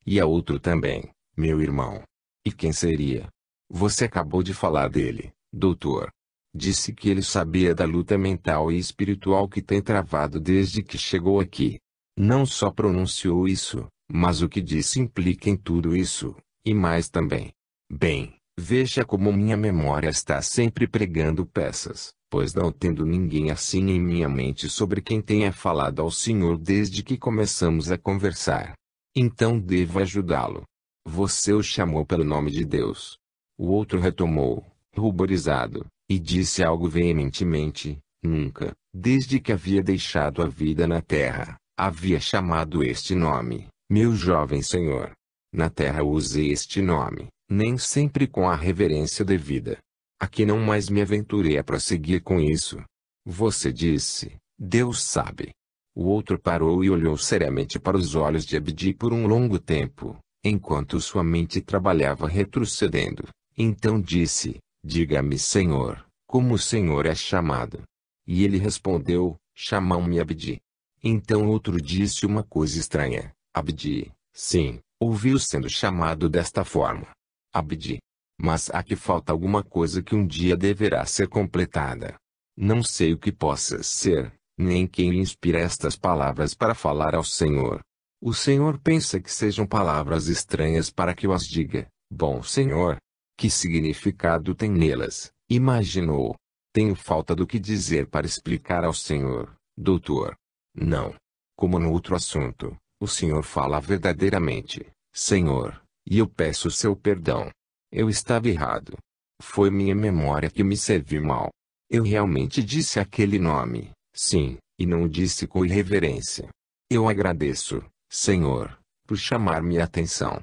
E a outro também, meu irmão. E quem seria? Você acabou de falar dele, doutor. Disse que ele sabia da luta mental e espiritual que tem travado desde que chegou aqui. Não só pronunciou isso, mas o que disse implica em tudo isso, e mais também. Bem, veja como minha memória está sempre pregando peças, pois não tendo ninguém assim em minha mente sobre quem tenha falado ao senhor desde que começamos a conversar. Então devo ajudá-lo. Você o chamou pelo nome de Deus. O outro retomou, ruborizado, e disse algo veementemente, nunca, desde que havia deixado a vida na terra, havia chamado este nome, meu jovem senhor. Na terra usei este nome, nem sempre com a reverência devida. Aqui não mais me aventurei a prosseguir com isso. Você disse, Deus sabe. O outro parou e olhou seriamente para os olhos de Abdi por um longo tempo, enquanto sua mente trabalhava retrocedendo. Então disse, diga-me Senhor, como o Senhor é chamado? E ele respondeu, chamam-me Abdi. Então outro disse uma coisa estranha, Abdi, sim, ouviu sendo chamado desta forma. Abdi. Mas aqui falta alguma coisa que um dia deverá ser completada. Não sei o que possa ser, nem quem lhe inspira estas palavras para falar ao Senhor. O Senhor pensa que sejam palavras estranhas para que eu as diga, bom Senhor. Que significado tem nelas? Imaginou. Tenho falta do que dizer para explicar ao Senhor, doutor. Não. Como no outro assunto, o Senhor fala verdadeiramente, Senhor, e eu peço seu perdão. Eu estava errado. Foi minha memória que me serviu mal. Eu realmente disse aquele nome, sim, e não o disse com irreverência. Eu agradeço, Senhor, por chamar minha atenção.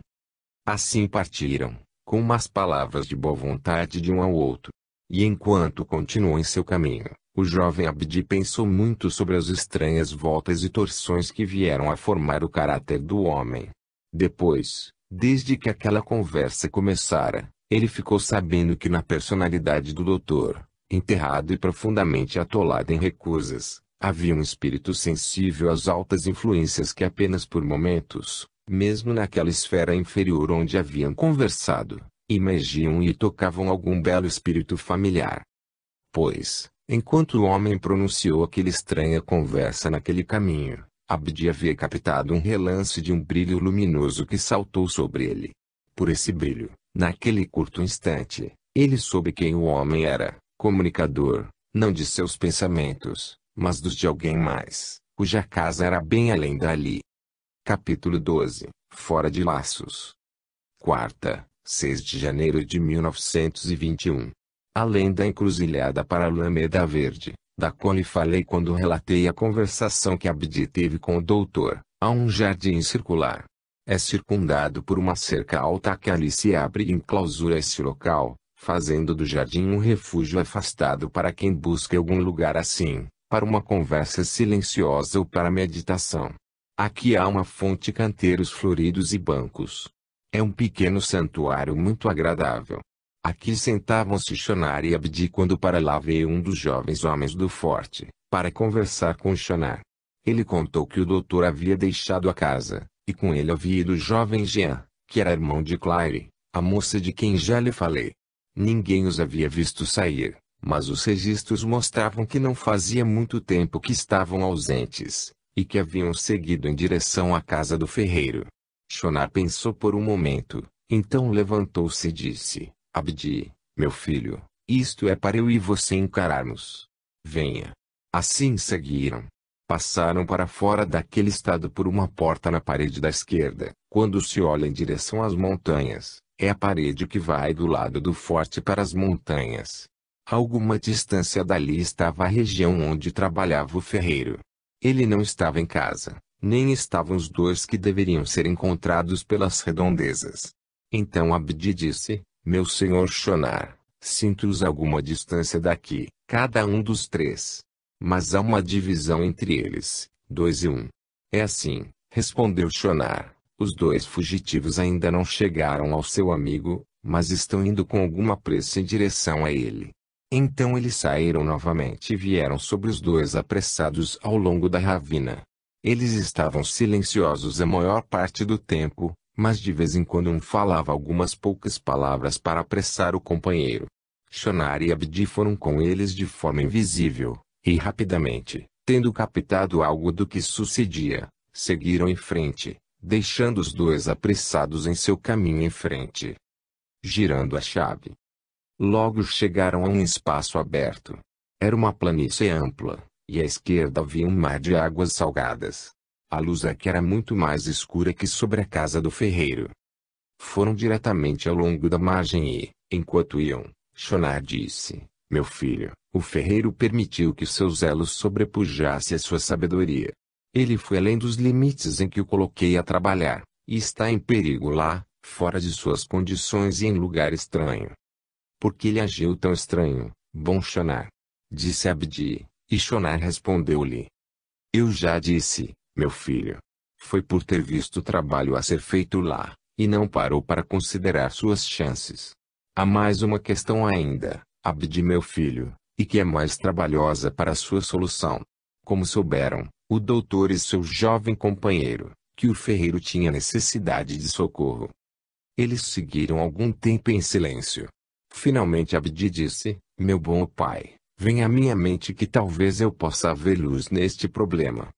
Assim partiram, com umas palavras de boa vontade de um ao outro. E enquanto continuou em seu caminho, o jovem Abdi pensou muito sobre as estranhas voltas e torções que vieram a formar o caráter do homem. Depois, desde que aquela conversa começara, ele ficou sabendo que na personalidade do doutor, enterrado e profundamente atolado em recusas, havia um espírito sensível às altas influências que apenas por momentos, Mesmo naquela esfera inferior onde haviam conversado, imaginam e tocavam algum belo espírito familiar. Pois, enquanto o homem pronunciou aquela estranha conversa naquele caminho, Abdi havia captado um relance de um brilho luminoso que saltou sobre ele. Por esse brilho, naquele curto instante, ele soube quem o homem era, comunicador, não de seus pensamentos, mas dos de alguém mais, cuja casa era bem além dali. Capítulo 12. Fora de laços. Quarta, 6 de janeiro de 1921. Além da encruzilhada para a Alameda Verde, da qual lhe falei quando relatei a conversação que Abdi teve com o doutor, há um jardim circular. É circundado por uma cerca alta que ali se abre e enclausura esse local, fazendo do jardim um refúgio afastado para quem busca algum lugar assim, para uma conversa silenciosa ou para meditação. Aqui há uma fonte, canteiros floridos e bancos. É um pequeno santuário muito agradável. Aqui sentavam-se Shonar e Abdi quando para lá veio um dos jovens homens do forte, para conversar com Shonar. Ele contou que o doutor havia deixado a casa, e com ele havia ido o jovem Jean, que era irmão de Claire, a moça de quem já lhe falei. Ninguém os havia visto sair, mas os registros mostravam que não fazia muito tempo que estavam ausentes, e que haviam seguido em direção à casa do ferreiro. Shonar pensou por um momento, então levantou-se e disse: Abdi, meu filho, isto é para eu e você encararmos. Venha. Assim seguiram. Passaram para fora daquele estado por uma porta na parede da esquerda. Quando se olha em direção às montanhas, é a parede que vai do lado do forte para as montanhas. A alguma distância dali estava a região onde trabalhava o ferreiro. Ele não estava em casa, nem estavam os dois que deveriam ser encontrados pelas redondezas. Então Abdi disse: meu senhor Shonar, sinto-os a alguma distância daqui, cada um dos três. Mas há uma divisão entre eles, 2 e 1. É assim, respondeu Shonar, os dois fugitivos ainda não chegaram ao seu amigo, mas estão indo com alguma pressa em direção a ele. Então eles saíram novamente e vieram sobre os dois apressados ao longo da ravina. Eles estavam silenciosos a maior parte do tempo, mas de vez em quando um falava algumas poucas palavras para apressar o companheiro. Shonar e Abdi foram com eles de forma invisível, e rapidamente, tendo captado algo do que sucedia, seguiram em frente, deixando os dois apressados em seu caminho em frente. Girando a chave. Logo chegaram a um espaço aberto. Era uma planície ampla, e à esquerda havia um mar de águas salgadas. A luz aqui era muito mais escura que sobre a casa do ferreiro. Foram diretamente ao longo da margem e, enquanto iam, Shonar disse: meu filho, o ferreiro permitiu que seus elos sobrepujasse a sua sabedoria. Ele foi além dos limites em que o coloquei a trabalhar, e está em perigo lá, fora de suas condições e em lugar estranho. Por que ele agiu tão estranho, bom Shonar? Disse Abdi, e Shonar respondeu-lhe: eu já disse, meu filho. Foi por ter visto o trabalho a ser feito lá, e não parou para considerar suas chances. Há mais uma questão ainda, Abdi meu filho, e que é mais trabalhosa para sua solução. Como souberam, o doutor e seu jovem companheiro, que o ferreiro tinha necessidade de socorro. Eles seguiram algum tempo em silêncio. Finalmente Abdi disse: meu bom pai, vem à minha mente que talvez eu possa ver luz neste problema.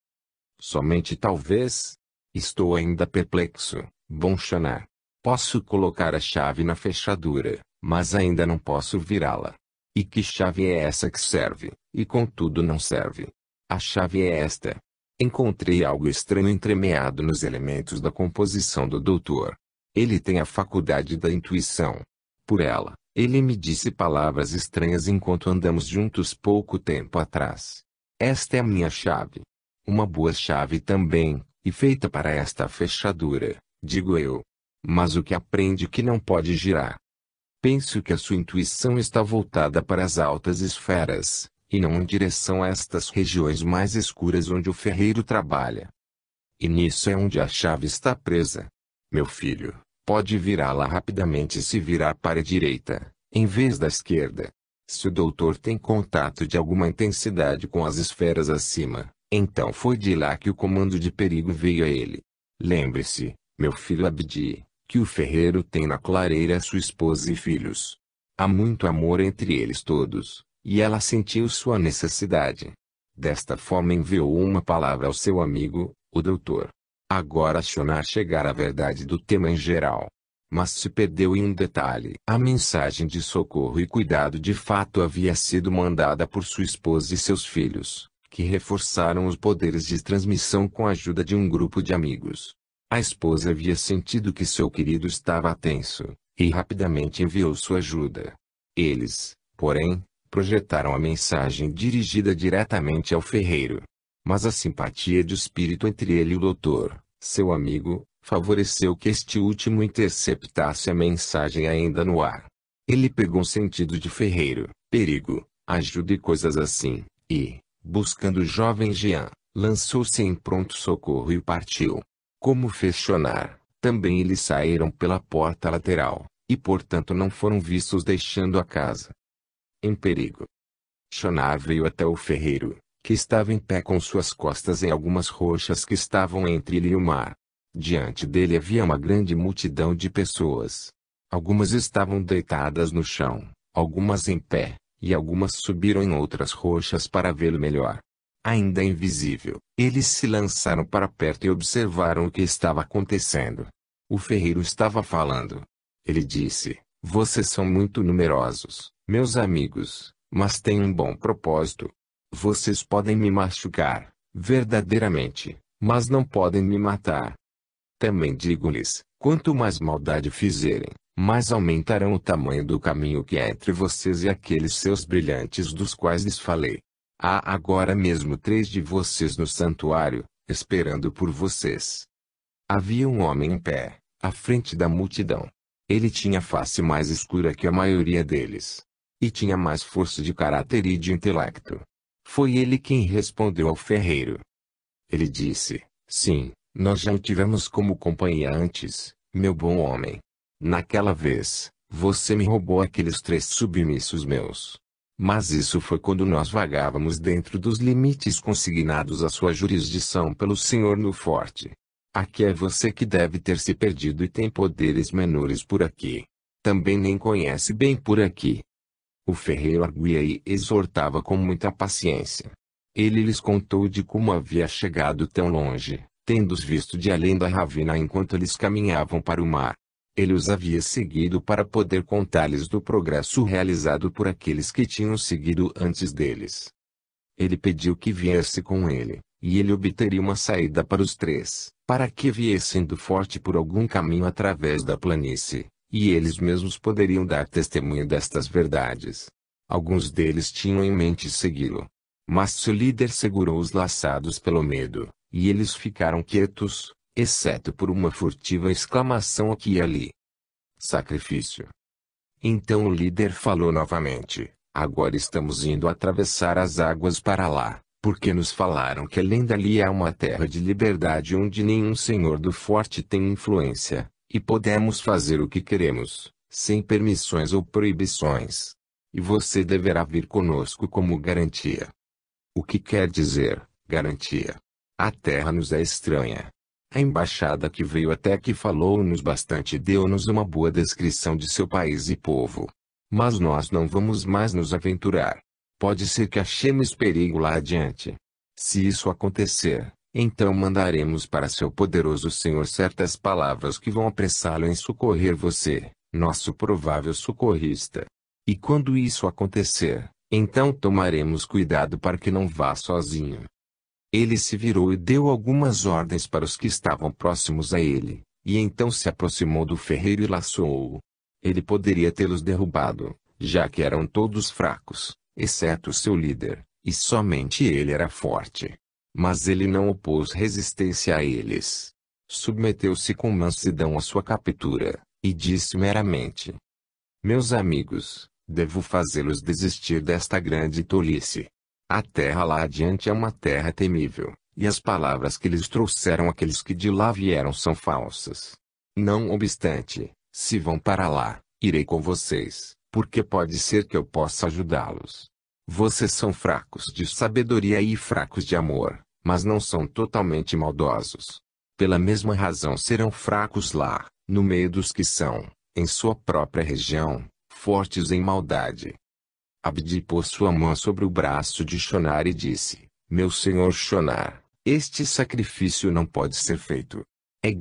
Somente talvez? Estou ainda perplexo, bom Shonar. Posso colocar a chave na fechadura, mas ainda não posso virá-la. E que chave é essa que serve, e contudo não serve? A chave é esta. Encontrei algo estranho entremeado nos elementos da composição do doutor. Ele tem a faculdade da intuição. Por ela, ele me disse palavras estranhas enquanto andamos juntos pouco tempo atrás. Esta é a minha chave. Uma boa chave também, e feita para esta fechadura, digo eu. Mas o que aprende que não pode girar? Penso que a sua intuição está voltada para as altas esferas, e não em direção a estas regiões mais escuras onde o ferreiro trabalha. E nisso é onde a chave está presa. Meu filho, pode virá-la rapidamente se virar para a direita, em vez da esquerda. Se o doutor tem contato de alguma intensidade com as esferas acima, então foi de lá que o comando de perigo veio a ele. Lembre-se, Meu filho Abdi, que o ferreiro tem na clareira sua esposa e filhos. Há muito amor entre eles todos, e ela sentiu sua necessidade. Desta forma enviou uma palavra ao seu amigo, o doutor. Agora Shonar chegara à verdade do tema em geral. Mas se perdeu em um detalhe. A mensagem de socorro e cuidado de fato havia sido mandada por sua esposa e seus filhos, que reforçaram os poderes de transmissão com a ajuda de um grupo de amigos. A esposa havia sentido que seu querido estava tenso, e rapidamente enviou sua ajuda. Eles, porém, projetaram a mensagem dirigida diretamente ao ferreiro. Mas a simpatia de espírito entre ele e o doutor, seu amigo, favoreceu que este último interceptasse a mensagem ainda no ar. Ele pegou um sentido de ferreiro, perigo, ajuda e coisas assim, e, buscando o jovem Jean, lançou-se em pronto socorro e partiu. Como fez Shonar, também eles saíram pela porta lateral, e portanto não foram vistos deixando a casa em perigo. Shonar veio até o ferreiro, que estava em pé com suas costas em algumas rochas que estavam entre ele e o mar. Diante dele havia uma grande multidão de pessoas. Algumas estavam deitadas no chão, algumas em pé, e algumas subiram em outras rochas para vê-lo melhor. Ainda invisível, eles se lançaram para perto e observaram o que estava acontecendo. O ferreiro estava falando. Ele disse: "Vocês são muito numerosos, meus amigos, mas têm um bom propósito. Vocês podem me machucar, verdadeiramente, mas não podem me matar. Também digo-lhes, quanto mais maldade fizerem, mais aumentarão o tamanho do caminho que é entre vocês e aqueles seus brilhantes dos quais lhes falei. Há agora mesmo 3 de vocês no santuário, esperando por vocês." Havia um homem em pé, à frente da multidão. Ele tinha a face mais escura que a maioria deles. E tinha mais força de caráter e de intelecto. Foi ele quem respondeu ao ferreiro. Ele disse: "Sim, nós já o tivemos como companhia antes, meu bom homem. Naquela vez, você me roubou aqueles 3 submissos meus. Mas isso foi quando nós vagávamos dentro dos limites consignados à sua jurisdição pelo Senhor no forte. Aqui é você que deve ter se perdido e tem poderes menores por aqui. Também nem conhece bem por aqui." O ferreiro arguía e exortava com muita paciência. Ele lhes contou de como havia chegado tão longe, tendo-os visto de além da ravina enquanto eles caminhavam para o mar. Ele os havia seguido para poder contar-lhes do progresso realizado por aqueles que tinham seguido antes deles. Ele pediu que viesse com ele, e ele obteria uma saída para os 3, para que viessem do forte por algum caminho através da planície, e eles mesmos poderiam dar testemunho destas verdades. Alguns deles tinham em mente segui-lo. Mas seu líder segurou os laçados pelo medo, e eles ficaram quietos, exceto por uma furtiva exclamação aqui e ali. Sacrifício. Então o líder falou novamente: "Agora estamos indo atravessar as águas para lá, porque nos falaram que além dali há uma terra de liberdade onde nenhum senhor do forte tem influência, e podemos fazer o que queremos, sem permissões ou proibições. E você deverá vir conosco como garantia." O que quer dizer, garantia? A terra nos é estranha. A embaixada que veio até aqui falou-nos bastante e deu-nos uma boa descrição de seu país e povo. Mas nós não vamos mais nos aventurar. Pode ser que achemos perigo lá adiante. Se isso acontecer, então mandaremos para seu poderoso Senhor certas palavras que vão apressá-lo em socorrer você, nosso provável socorrista. E quando isso acontecer, então tomaremos cuidado para que não vá sozinho. Ele se virou e deu algumas ordens para os que estavam próximos a ele, e então se aproximou do ferreiro e laçou-o. Ele poderia tê-los derrubado, já que eram todos fracos, exceto seu líder, e somente ele era forte. Mas ele não opôs resistência a eles. Submeteu-se com mansidão à sua captura, e disse meramente: "Meus amigos, devo fazê-los desistir desta grande tolice. A terra lá adiante é uma terra temível, e as palavras que lhes trouxeram aqueles que de lá vieram são falsas. Não obstante, se vão para lá, irei com vocês, porque pode ser que eu possa ajudá-los. Vocês são fracos de sabedoria e fracos de amor, mas não são totalmente maldosos. Pela mesma razão serão fracos lá, no meio dos que são, em sua própria região, fortes em maldade. Abdi pôs sua mão sobre o braço de Shonar e disse: Meu senhor Shonar, este sacrifício não pode ser feito. É